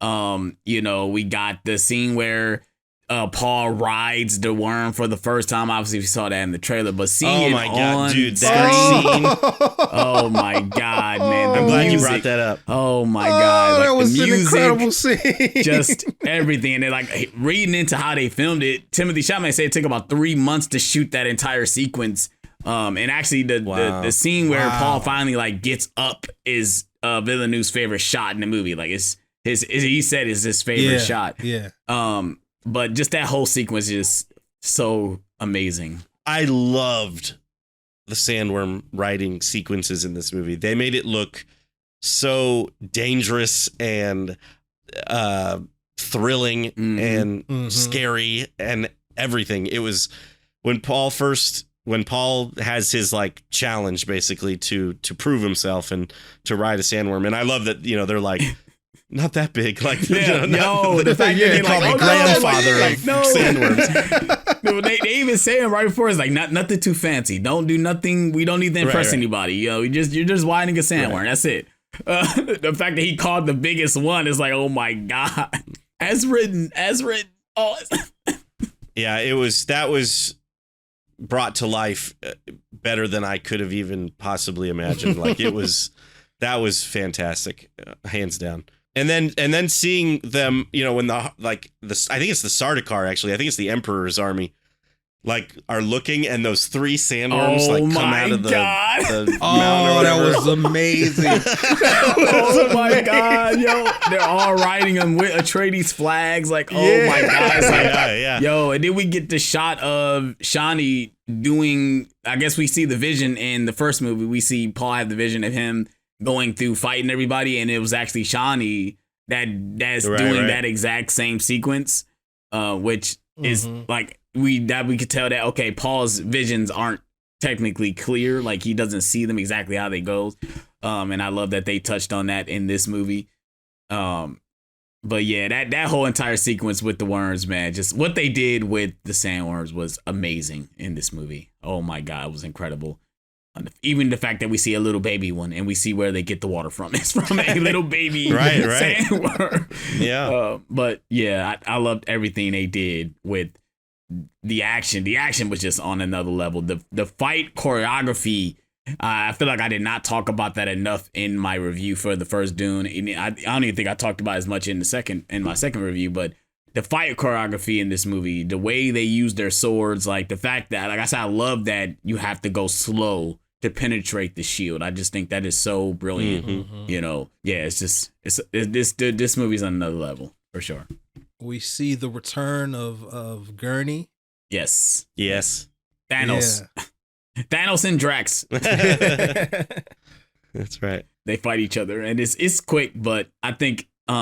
We got the scene where Paul rides the worm for the first time. Obviously, we saw that in the trailer, but seeing my God, dude, that scene. Oh my God, man! I'm glad you brought that up. Oh my God, that was the music, an incredible scene. Just everything, and then like reading into how they filmed it. Timothy Chalamet said it took about 3 months to shoot that entire sequence. And actually, the scene where Paul finally like gets up is Villeneuve's favorite shot in the movie. Like he said is his favorite shot. Yeah. But just that whole sequence is so amazing. I loved the sandworm riding sequences in this movie. They made it look so dangerous and thrilling and scary and everything. It was when Paul has his like challenge basically to prove himself and to ride a sandworm. And I love that, they're like, not that big, like the fact that they call me grandfather of sandworms. No, they even say it right before. It's like nothing too fancy. Don't do nothing. We don't need to impress anybody. You're just riding a sandworm. Right. That's it. The fact that he called the biggest one is like, oh my God, as written. Oh, yeah, that was brought to life better than I could have even possibly imagined. Like that was fantastic, hands down. And then seeing them, when I think it's the Sardaukar, actually. I think it's the Emperor's army, like, are looking, and those 3 sandworms come out of the mountain. Oh, that was amazing. Oh my God, yo. They're all riding them with Atreides flags. Like, oh my God. It's like, yeah. Yo, and then we get the shot of Shani doing, I guess we see the vision in the first movie. We see Paul have the vision of him going through fighting everybody, and it was actually Shani that's doing that exact same sequence, which is like we could tell that, okay, Paul's visions aren't technically clear, like he doesn't see them exactly how they go, and I love that they touched on that in this movie. But yeah, that whole entire sequence with the worms, man, just what they did with the sandworms was amazing in this movie. Oh my God, it was incredible. Even the fact that we see a little baby one and we see where they get the water from. It's from a little baby sandworm. Yeah. But yeah, I loved everything they did with the action. The action was just on another level. The fight choreography, I feel like I did not talk about that enough in my review for the first Dune. I don't even think I talked about it as much in my second review, but the fight choreography in this movie, the way they use their swords, like the fact that, like I said, I love that you have to go slow to penetrate the shield. I just think that is so brilliant. Yeah, it's just this movie's on another level for sure. We see the return of Gurney. Yes. Yes. Thanos. Yeah. Thanos and Drax. That's right. They fight each other, and it's quick, but I think a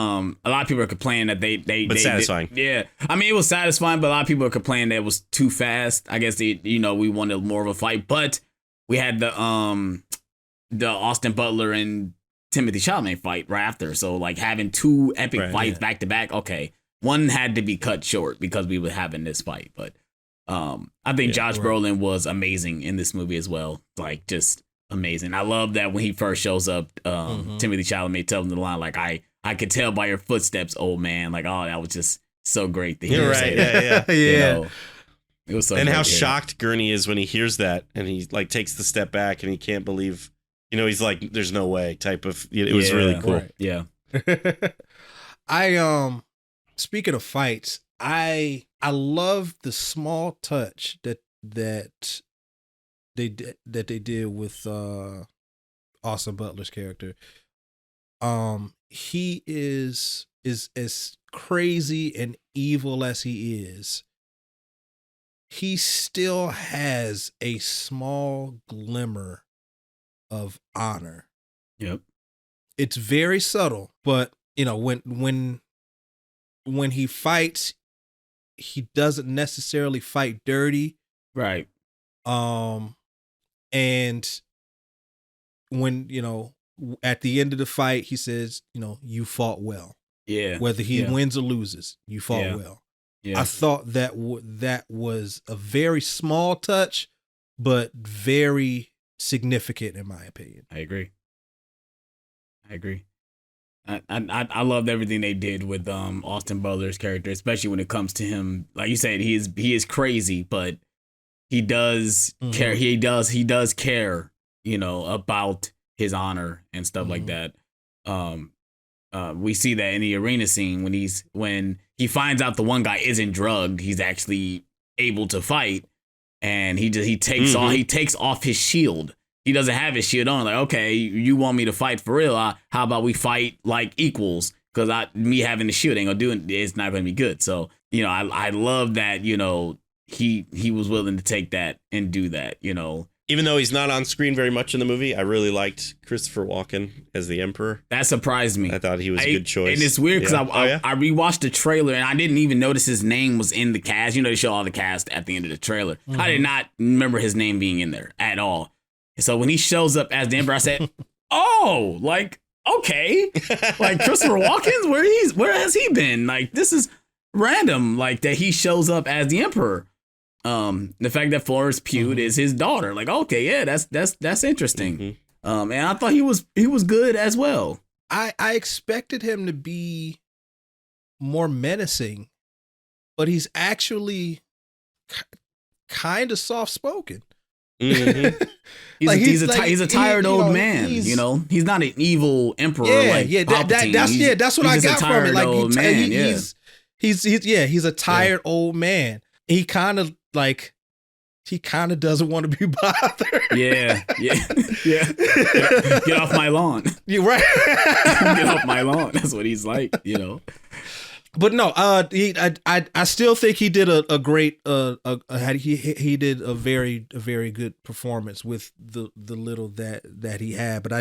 lot of people are complaining that they satisfying. Yeah, I mean, it was satisfying, but a lot of people are complaining that it was too fast. I guess we wanted more of a fight, but we had the Austin Butler and Timothy Chalamet fight right after. So like having two epic fights back to back. Okay, one had to be cut short because we were having this fight, but I think Josh Brolin was amazing in this movie as well. Like just amazing. I love that when he first shows up, Timothy Chalamet tells him the line like, I could tell by your footsteps, old man. Like, oh, that was just so great to hear. You're right. Yeah. Yeah. You know, it was so And great how to hear. shocked Gurney is when he hears that, and he like takes the step back, and he can't believe, he's like, "There's no way." Type of. It was really cool. Right. Yeah. I speaking of fights, I love the small touch that they did with Austin Butler's character. He is as crazy and evil as he is. He still has a small glimmer of honor. Yep. It's very subtle, but when he fights, he doesn't necessarily fight dirty. Right. And when, at the end of the fight, he says, you fought well. Yeah. Whether he wins or loses, you fought well. Yeah. I thought that that was a very small touch, but very significant in my opinion. I agree. I loved everything they did with Austin Butler's character, especially when it comes to him. Like you said, he is crazy, but he does care. He does care, about his honor and stuff like that. We see that in the arena scene when he finds out the one guy isn't drugged, he's actually able to fight, and he takes off his shield. He doesn't have his shield on. Like, okay, you want me to fight for real? How about we fight like equals? Because me having the shield ain't gonna do it. It's not gonna be good. So I love that. He was willing to take that and do that. Even though he's not on screen very much in the movie, I really liked Christopher Walken as the Emperor. That surprised me. I thought he was a good choice. And it's weird because Yeah. I rewatched the trailer and I didn't even notice his name was in the cast. They show all the cast at the end of the trailer. I did not remember his name being in there at all. And so when he shows up as the Emperor, I said, "Oh, like okay, like Christopher Walken, where has he been? Like this is random. Like that he shows up as the Emperor." The fact that Florence Pugh is his daughter, like okay, yeah, that's interesting. And I thought he was good as well. I expected him to be more menacing, but he's actually kind of soft spoken. Mm-hmm. He's a tired old man. He's not an evil emperor. That's what I got from it. Like he's a tired old man. He kind of doesn't want to be bothered. Yeah. Get off my lawn. You're right. Get off my lawn. That's what he's like. But no, I still think he did a great he did a very good performance with the little that he had. But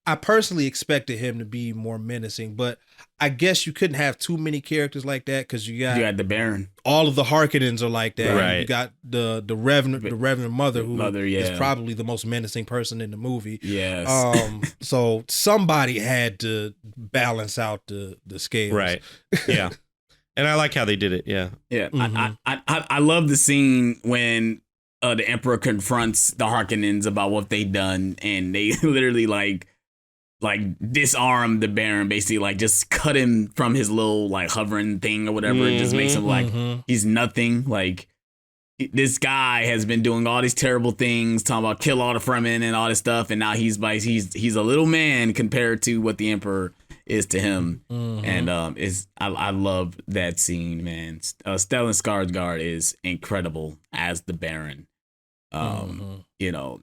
I personally expected him to be more menacing. But I guess you couldn't have too many characters like that because you got the Baron. All of the Harkonnens are like that. Right. You got the Reverend Mother, who is yeah. probably the most menacing person in the movie. Yes. So somebody had to balance out the scales. Right. Yeah. And I like how they did it. Yeah. Yeah. I love the scene when the Emperor confronts the Harkonnens about what they done, and they literally like disarm the Baron, basically like just cut him from his little like hovering thing or whatever. It just makes him like he's nothing. Like this guy has been doing all these terrible things, talking about kill all the Fremen and all this stuff, and now he's a little man compared to what the Emperor is to him. And I love that scene, man. Stellan Skarsgård is incredible as the Baron.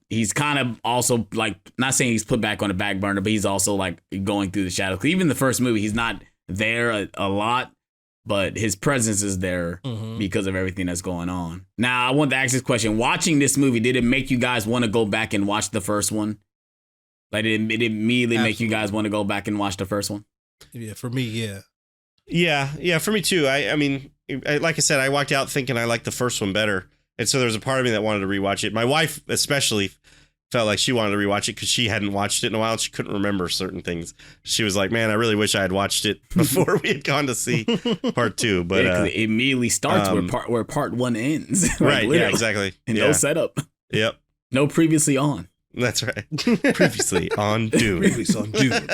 He's kind of also like, not saying he's put back on the back burner, but he's also like going through the shadows. Even the first movie, he's not there a lot, but his presence is there because of everything that's going on. Now, I want to ask this question. Watching this movie, did it make you guys want to go back and watch the first one? Like, did it immediately make you guys want to go back and watch the first one? Yeah, for me, yeah. Yeah, for me too. I mean, like I said, I walked out thinking I liked the first one better. And so there was a part of me that wanted to rewatch it. My wife especially felt like she wanted to rewatch it because she hadn't watched it in a while and she couldn't remember certain things. She was like, man, I really wish I had watched it before we had gone to see part 2. But it immediately starts where part 1 ends. Like, right, yeah, exactly. And no setup. Yep. No previously on. That's right. Previously on Dune. Previously on Dune.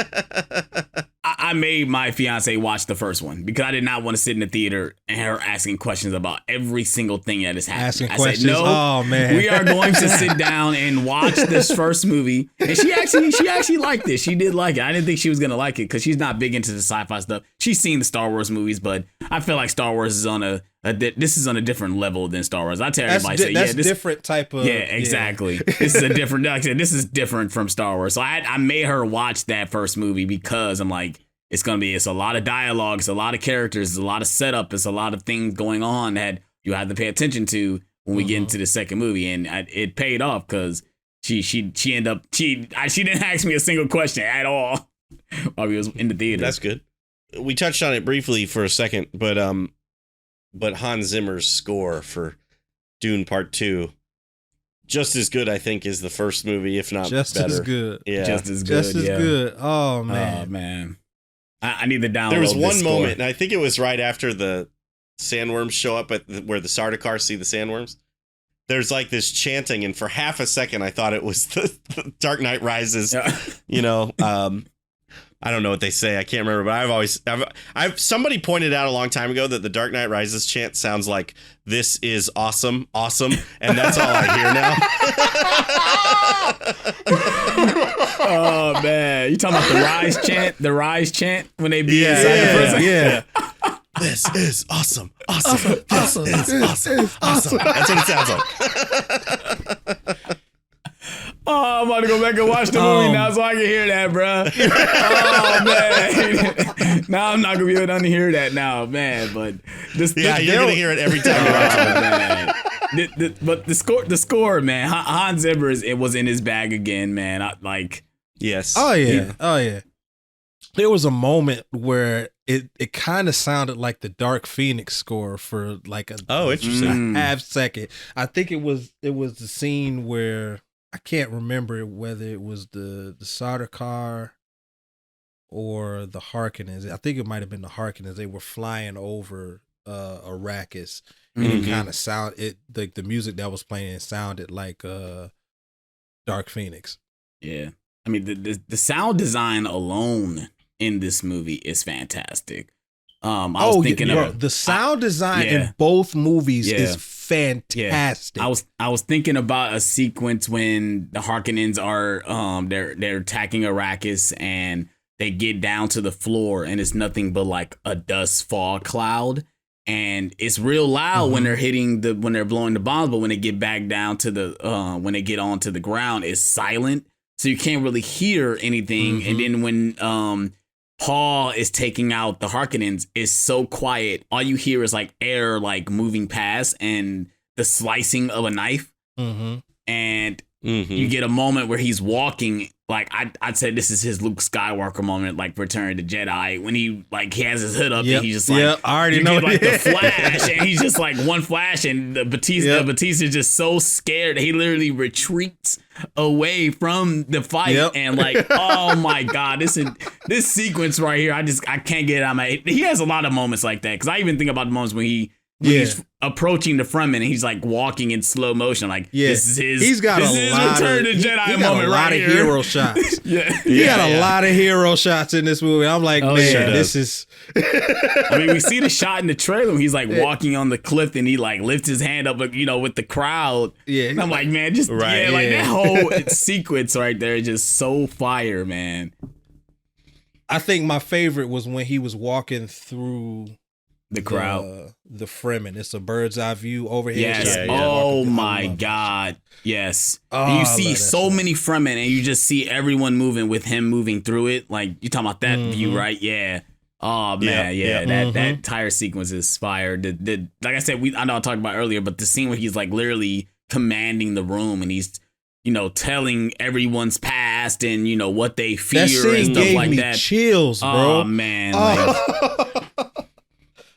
I made my fiance watch the first one because I did not want to sit in the theater and her asking questions about every single thing that is happening. Asking I questions. said, no, oh man, we are going to sit down and watch this first movie. And she actually liked it. She did like it. I didn't think she was gonna like it because she's not big into the sci-fi stuff. She's seen the Star Wars movies, but I feel like Star Wars is on this is on a different level than Star Wars. I tell everybody, that's different type of. Yeah, exactly. This is a different. Like I said, this is different from Star Wars. So I made her watch that first movie because I'm like, it's a lot of dialogue, it's a lot of characters, it's a lot of setup, it's a lot of things going on that you have to pay attention to when we get into the second movie, and it paid off because she didn't ask me a single question at all while we was in the theater. That's good. We touched on it briefly for a second, but Hans Zimmer's score for Dune Part 2, just as good, I think, as the first movie, if not just better. As good. Yeah, just as good. Oh man, oh man. I need to download. There was one this moment, score. and I think it was right after the sandworms show up where the Sardaukar see the sandworms. There's like this chanting, and for half a second, I thought it was the Dark Knight Rises. Yeah. You know, I don't know what they say. I can't remember, but I've somebody pointed out a long time ago that the Dark Knight Rises chant sounds like "This is awesome, awesome," and that's all I hear now. Oh man, you talking about the rise chant when they be inside the prison? Yeah. This is awesome, awesome. This is awesome, awesome. That's what it sounds like. Oh, I'm about to go back and watch the movie now so I can hear that, bro. Oh man, now I'm not gonna be able to hear that now, man. But you're gonna hear it every time you watch it, man. But the score, man. Hans Zimmer it was in his bag again, man. Yes. Oh yeah. There was a moment where it kind of sounded like the Dark Phoenix score for like interesting. a half second. I think it was the scene where I can't remember whether it was the Sardaukar or the Harkonnens. I think it might have been the Harkonnens. They were flying over Arrakis, and it kind of the music that was playing sounded like Dark Phoenix. Yeah, I mean the sound design alone in this movie is fantastic. I was thinking of the sound design in both movies is fantastic. Yeah. I was thinking about a sequence when the Harkonnens are they're attacking Arrakis and they get down to the floor and it's nothing but like a dust fog cloud, and it's real loud when they're blowing the bombs, but when they get back down to the when they get onto the ground, it's silent, so you can't really hear anything. And then when Paul is taking out the Harkonnens, it's so quiet. All you hear is like air like moving past and the slicing of a knife. And you get a moment where he's walking. Like I'd say this is his Luke Skywalker moment, like Return of the Jedi, when he has his hood up and he's just like, I already know, like the flash, and he's just like one flash, and the Batista is just so scared that he literally retreats away from the fight, and like, oh my god, this sequence right here, I can't get it out of my head. He has a lot of moments like that, because I even think about the moments when he's approaching the frontman and he's like walking in slow motion. Like, this is his. He's got a lot Return of to Jedi moment right here. Hero shots. He got a lot of hero shots in this movie. I'm like, this is. I mean, we see the shot in the trailer when he's like walking on the cliff and he like lifts his hand up, with the crowd. Yeah, and I'm like, man, that whole sequence right there is just so fire, man. I think my favorite was when he was walking through the crowd, the Fremen. It's a bird's eye view overhead. Yes. Oh my god. Yes. And you see so many Fremen, and you just see everyone moving with him moving through it. Like, you talking about that view, right? Yeah. Oh man, that entire sequence is fire. Like I said, I know I talked about earlier, but the scene where he's like literally commanding the room and he's telling everyone's past and what they fear that scene and stuff gave like me that. Chills, bro. Oh man.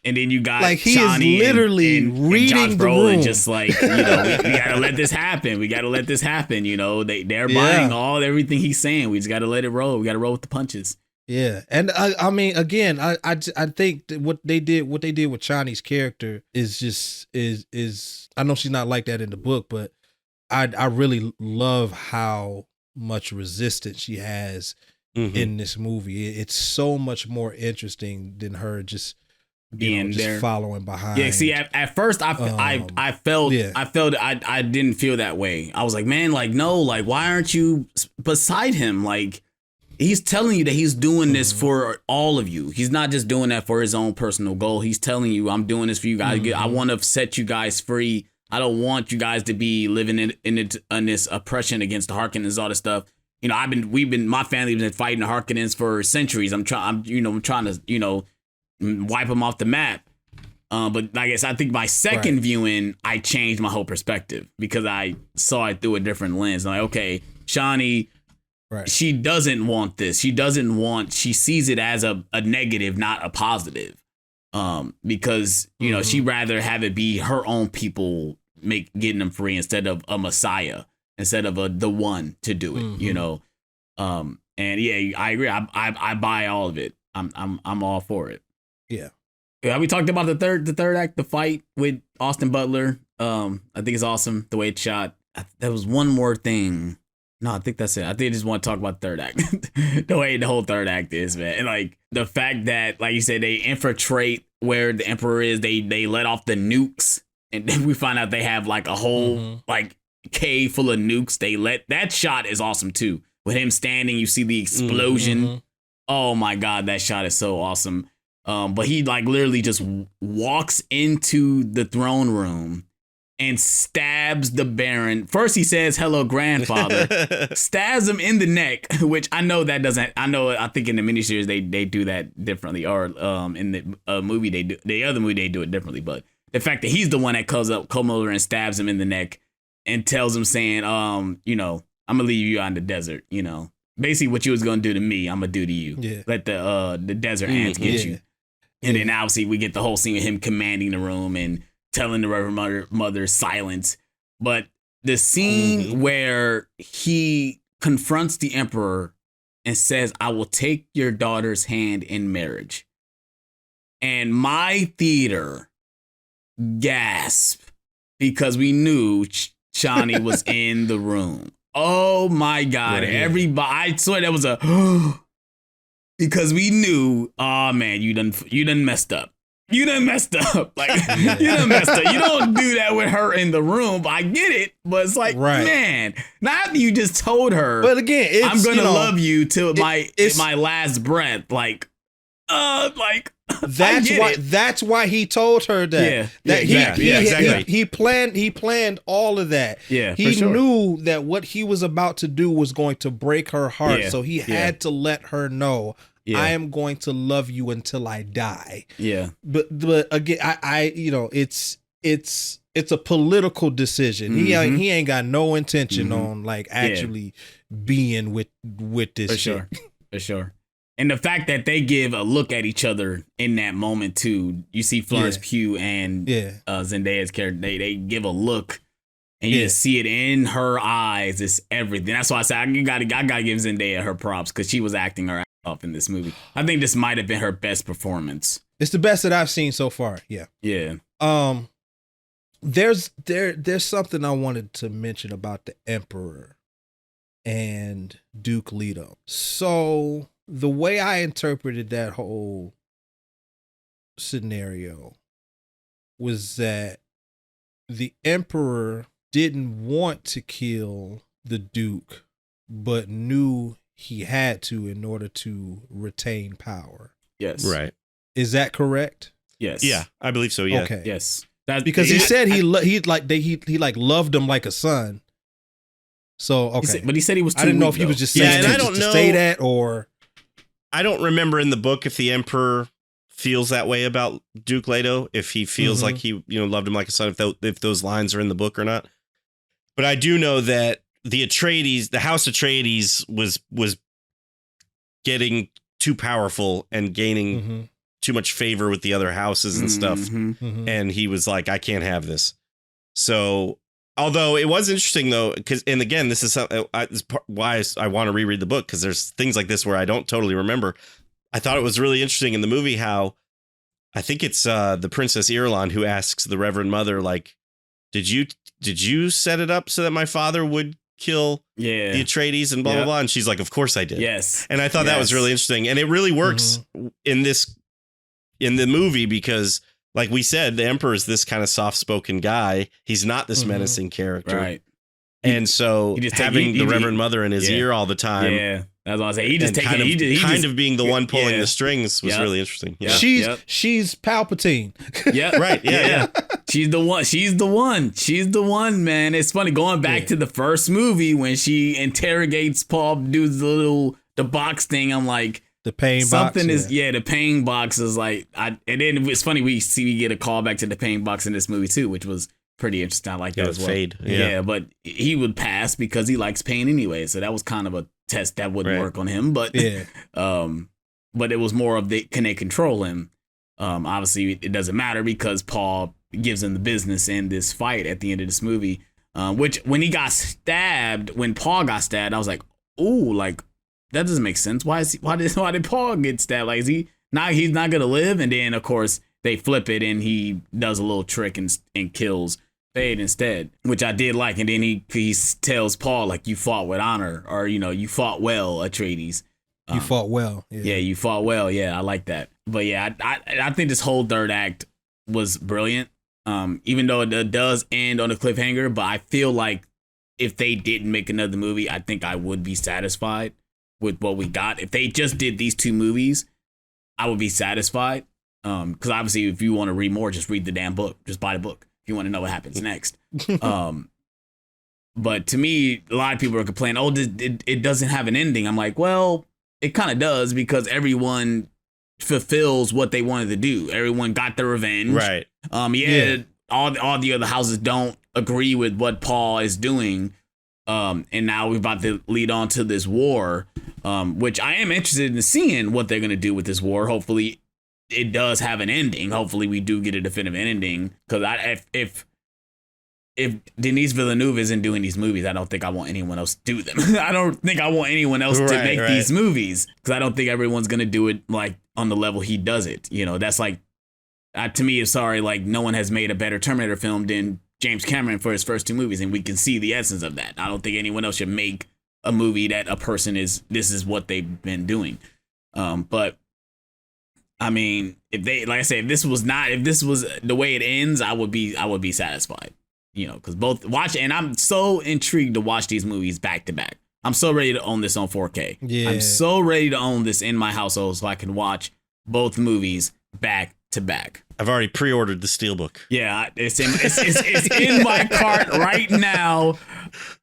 And then you got like he Johnny is literally and reading Josh the Brolin room. just like, we gotta let this happen. We gotta let this happen. They're buying everything he's saying. We just gotta let it roll. We gotta roll with the punches. Yeah, and I mean, again, I think that what they did with Chani's character is I know she's not like that in the book, but I really love how much resistance she has in this movie. It's so much more interesting than her just being just following behind. Yeah, see, at first I felt I didn't feel that way. I was like, man, like no, like why aren't you beside him? Like he's telling you that he's doing this for all of you. He's not just doing that for his own personal goal. He's telling you, I'm doing this for you guys. I want to set you guys free. I don't want you guys to be living in this oppression against the Harkonnens, all this stuff. My family's been fighting the Harkonnens for centuries. I'm trying to, wipe them off the map. But I guess I think my second viewing, I changed my whole perspective because I saw it through a different lens. I'm like, okay, Shani, she doesn't want this. She sees it as a negative, not a positive. Because, she'd rather have it be her own people getting them free instead of a messiah, instead of the one to do it, and yeah, I agree. I buy all of it. I'm all for it. Yeah. We talked about the third act, the fight with Austin Butler. I think it's awesome the way it's shot. There was one more thing. No, I think that's it. I think I just want to talk about the third act. The way the whole third act is, man. And like the fact that, like you said, they infiltrate where the Emperor is. They let off the nukes. And then we find out they have like a whole like cave full of nukes. That shot is awesome too. With him standing, you see the explosion. Oh my God, that shot is so awesome. But he like literally just walks into the throne room and stabs the Baron. First he says, "Hello, grandfather." Stabs him in the neck, which I know that doesn't. I think in the miniseries they do that differently, or in the movie they do. The other movie they do it differently. But the fact that he's the one that comes over and stabs him in the neck and tells him, saying, I'm gonna leave you out in the desert. Basically what you was gonna do to me, I'm gonna do to you. Yeah. Let the desert ants get you. And then obviously we get the whole scene with him commanding the room and telling the Reverend Mother silence. But the scene where he confronts the Emperor and says, "I will take your daughter's hand in marriage." And my theater gasped because we knew Chani was in the room. Oh my God. Right. Everybody, I swear that was because we knew, oh man, you done messed up. You done messed up. Like, you done messed up. You don't do that with her in the room. I get it. But it's like, man, not after you just told her, but again, I'm going to love you till my last breath. That's why he told her that. He planned all of that. Yeah, he knew that what he was about to do was going to break her heart. So he had to let her know, I am going to love you until I die. Yeah. But again, I it's a political decision. He ain't got no intention on like actually being with this shit. For sure. And the fact that they give a look at each other in that moment too. You see Florence Pugh and Zendaya's character. They give a look, and you just see it in her eyes. It's everything. That's why I say I gotta give Zendaya her props, because she was acting her ass off in this movie. I think this might have been her best performance. It's the best that I've seen so far. Yeah. Yeah. There's something I wanted to mention about the Emperor and Duke Leto. So the way I interpreted that whole scenario was that the Emperor didn't want to kill the Duke, but knew he had to in order to retain power. Yes. Right. Is that correct? Yes. Yeah, I believe so. Yeah. Okay. Yes. Because he said he loved him like a son. So okay. But he said he was too I didn't know weak, if he was just saying that to say that, or I don't remember in the book if the Emperor feels that way about Duke Leto, if he feels like he, loved him like a son, if those lines are in the book or not. But I do know that the House Atreides was getting too powerful and gaining too much favor with the other houses and stuff. And he was like, I can't have this. So, although it was interesting, though, and again, this is why I want to reread the book, because there's things like this where I don't totally remember. I thought it was really interesting in the movie how I think it's the Princess Irulan who asks the Reverend Mother, like, did you set it up so that my father would kill the Atreides and blah, blah, blah? And she's like, of course I did. Yes. And I thought that was really interesting. And it really works in the movie because, like we said, the Emperor is this kind of soft-spoken guy. He's not this menacing character. Right. And so having the Reverend Mother in his ear all the time. Yeah. That's what I say. He just kind of being the one pulling the strings was really interesting. Yeah. She's Palpatine. Yeah. Right. Yeah. She's the one, man. It's funny going back to the first movie when she interrogates Paul, does the box thing. I'm like, the pain something box. The pain box is like, and then it's funny we get a call back to the pain box in this movie too, which was pretty interesting. I like that as well. Fade. Yeah, but he would pass because he likes pain anyway. So that was kind of a test that wouldn't work on him. But but it was more of can they control him? Obviously, it doesn't matter because Paul gives him the business in this fight at the end of this movie. Which when Paul got stabbed, I was like, ooh, like that doesn't make sense. Why did Paul get stabbed? Like, he's not gonna live? And then of course they flip it and he does a little trick and kills Fade instead, which I did like. And then he tells Paul, like, you fought with honor, or you fought well, Atreides. You fought well. Yeah, you fought well. Yeah, I like that. But yeah, I think this whole third act was brilliant. Even though it does end on a cliffhanger, but I feel like if they didn't make another movie, I think I would be satisfied with what we got. If they just did these two movies, I would be satisfied. Because obviously, if you want to read more, just read the damn book. Just buy the book if you want to know what happens next. But to me, a lot of people are complaining, oh, it doesn't have an ending. I'm like, well, it kind of does because everyone fulfills what they wanted to do. Everyone got their revenge. Right. All the other houses don't agree with what Paul is doing. And now we're about to lead on to this war, which I am interested in seeing what they're going to do with this war. Hopefully it does have an ending. Hopefully we do get a definitive ending. Because if Denis Villeneuve isn't doing these movies, I don't think I want anyone else to do them. I don't think I want anyone else to make these movies, because I don't think everyone's going to do it like on the level he does it. That's like, to me, it's sorry, like no one has made a better Terminator film than James Cameron for his first two movies, and we can see the essence of that. I don't think anyone else should make a movie that a person this is what they've been doing. But I mean, if this was the way it ends, I would be satisfied. Because and I'm so intrigued to watch these movies back to back. I'm so ready to own this on 4K. Yeah. I'm so ready to own this in my household so I can watch both movies back to back. I've already pre-ordered the Steelbook. Yeah, it's in my cart right now.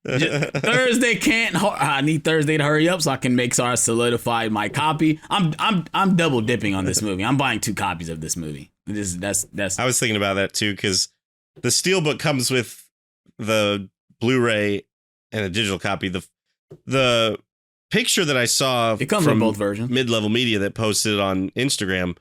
Thursday I need Thursday to hurry up so I can make sure I solidify my copy. I'm double dipping on this movie. I'm buying 2 copies of this movie. That's. I was thinking about that too, because the Steelbook comes with the Blu-ray and a digital copy. The picture that I saw it comes from with both versions. Mid-Level Media that posted on Instagram,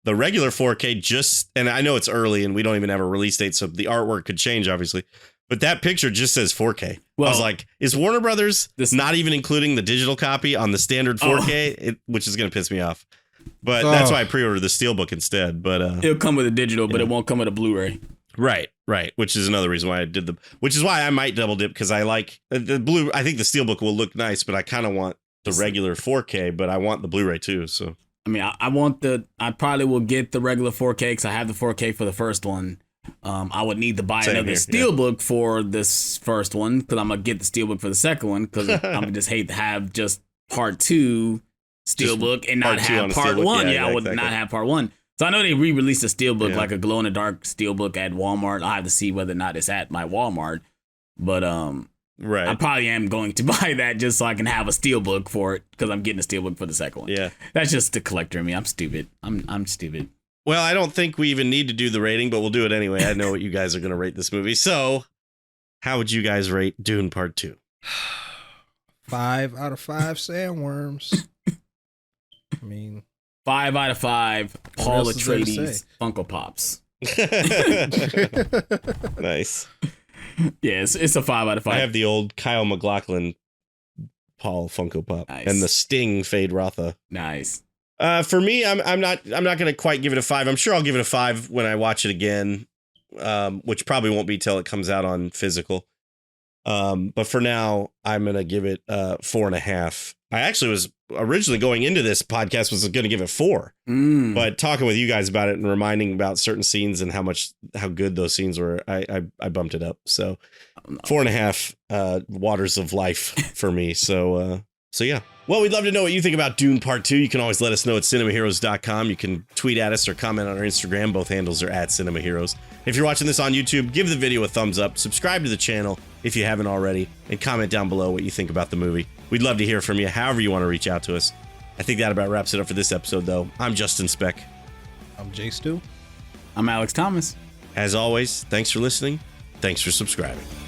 the regular 4K and I know it's early and we don't even have a release date, so the artwork could change, obviously. But that picture just says 4K. Well, I was like, is Warner Brothers not even including the digital copy on the standard 4K, which is going to piss me off. But that's why I pre-ordered the Steelbook instead. But it'll come with a digital, but it won't come with a Blu-ray. Right. Which is another reason why I did which is why I might double dip, because I like the blue. I think the Steelbook will look nice, but I kind of want the regular 4K, but I want the Blu-ray too. So, I mean, I probably will get the regular 4K because I have the 4K for the first one. I would need to buy another Steelbook for this first one because I'm going to get the Steelbook for the second one, because I'm just hate to have just part 2 Steelbook and not have part 1. Yeah, I would not have part 1. So I know they re-released a Steelbook, like a glow-in-the-dark Steelbook at Walmart. I'll have to see whether or not it's at my Walmart. But Right. I probably am going to buy that just so I can have a steelbook for it because I'm getting a steelbook for the second one. Yeah. That's just the collector in me. I'm stupid. I'm stupid. Well, I don't think we even need to do the rating, but we'll do it anyway. I know what you guys are going to rate this movie. So, how would you guys rate Dune Part 2? 5 out of 5 sandworms. I mean, 5 out of 5 Paul else is there to Atreides say? Funko Pops. Nice. Yes, it's a 5 out of 5. I have the old Kyle MacLachlan Paul Funko Pop Nice. and the Sting Fade Rotha. Nice. For me, I'm not going to quite give it a 5. I'm sure I'll give it a 5 when I watch it again, which probably won't be till it comes out on physical. But for now, I'm going to give it 4.5. I actually was originally going into this podcast was going to give it 4, but talking with you guys about it and reminding about certain scenes and how good those scenes were, I bumped it up. So 4.5 waters of life for me. So yeah. Well, we'd love to know what you think about Dune Part 2. You can always let us know at cinemaheroes.com. You can tweet at us or comment on our Instagram. Both handles are at cinemaheroes. If you're watching this on YouTube, give the video a thumbs up, subscribe to the channel if you haven't already, and comment down below what you think about the movie. We'd love to hear from you, however you want to reach out to us. I think that about wraps it up for this episode, though. I'm Justin Speck. I'm Jay Stu. I'm Alex Thomas. As always, thanks for listening. Thanks for subscribing.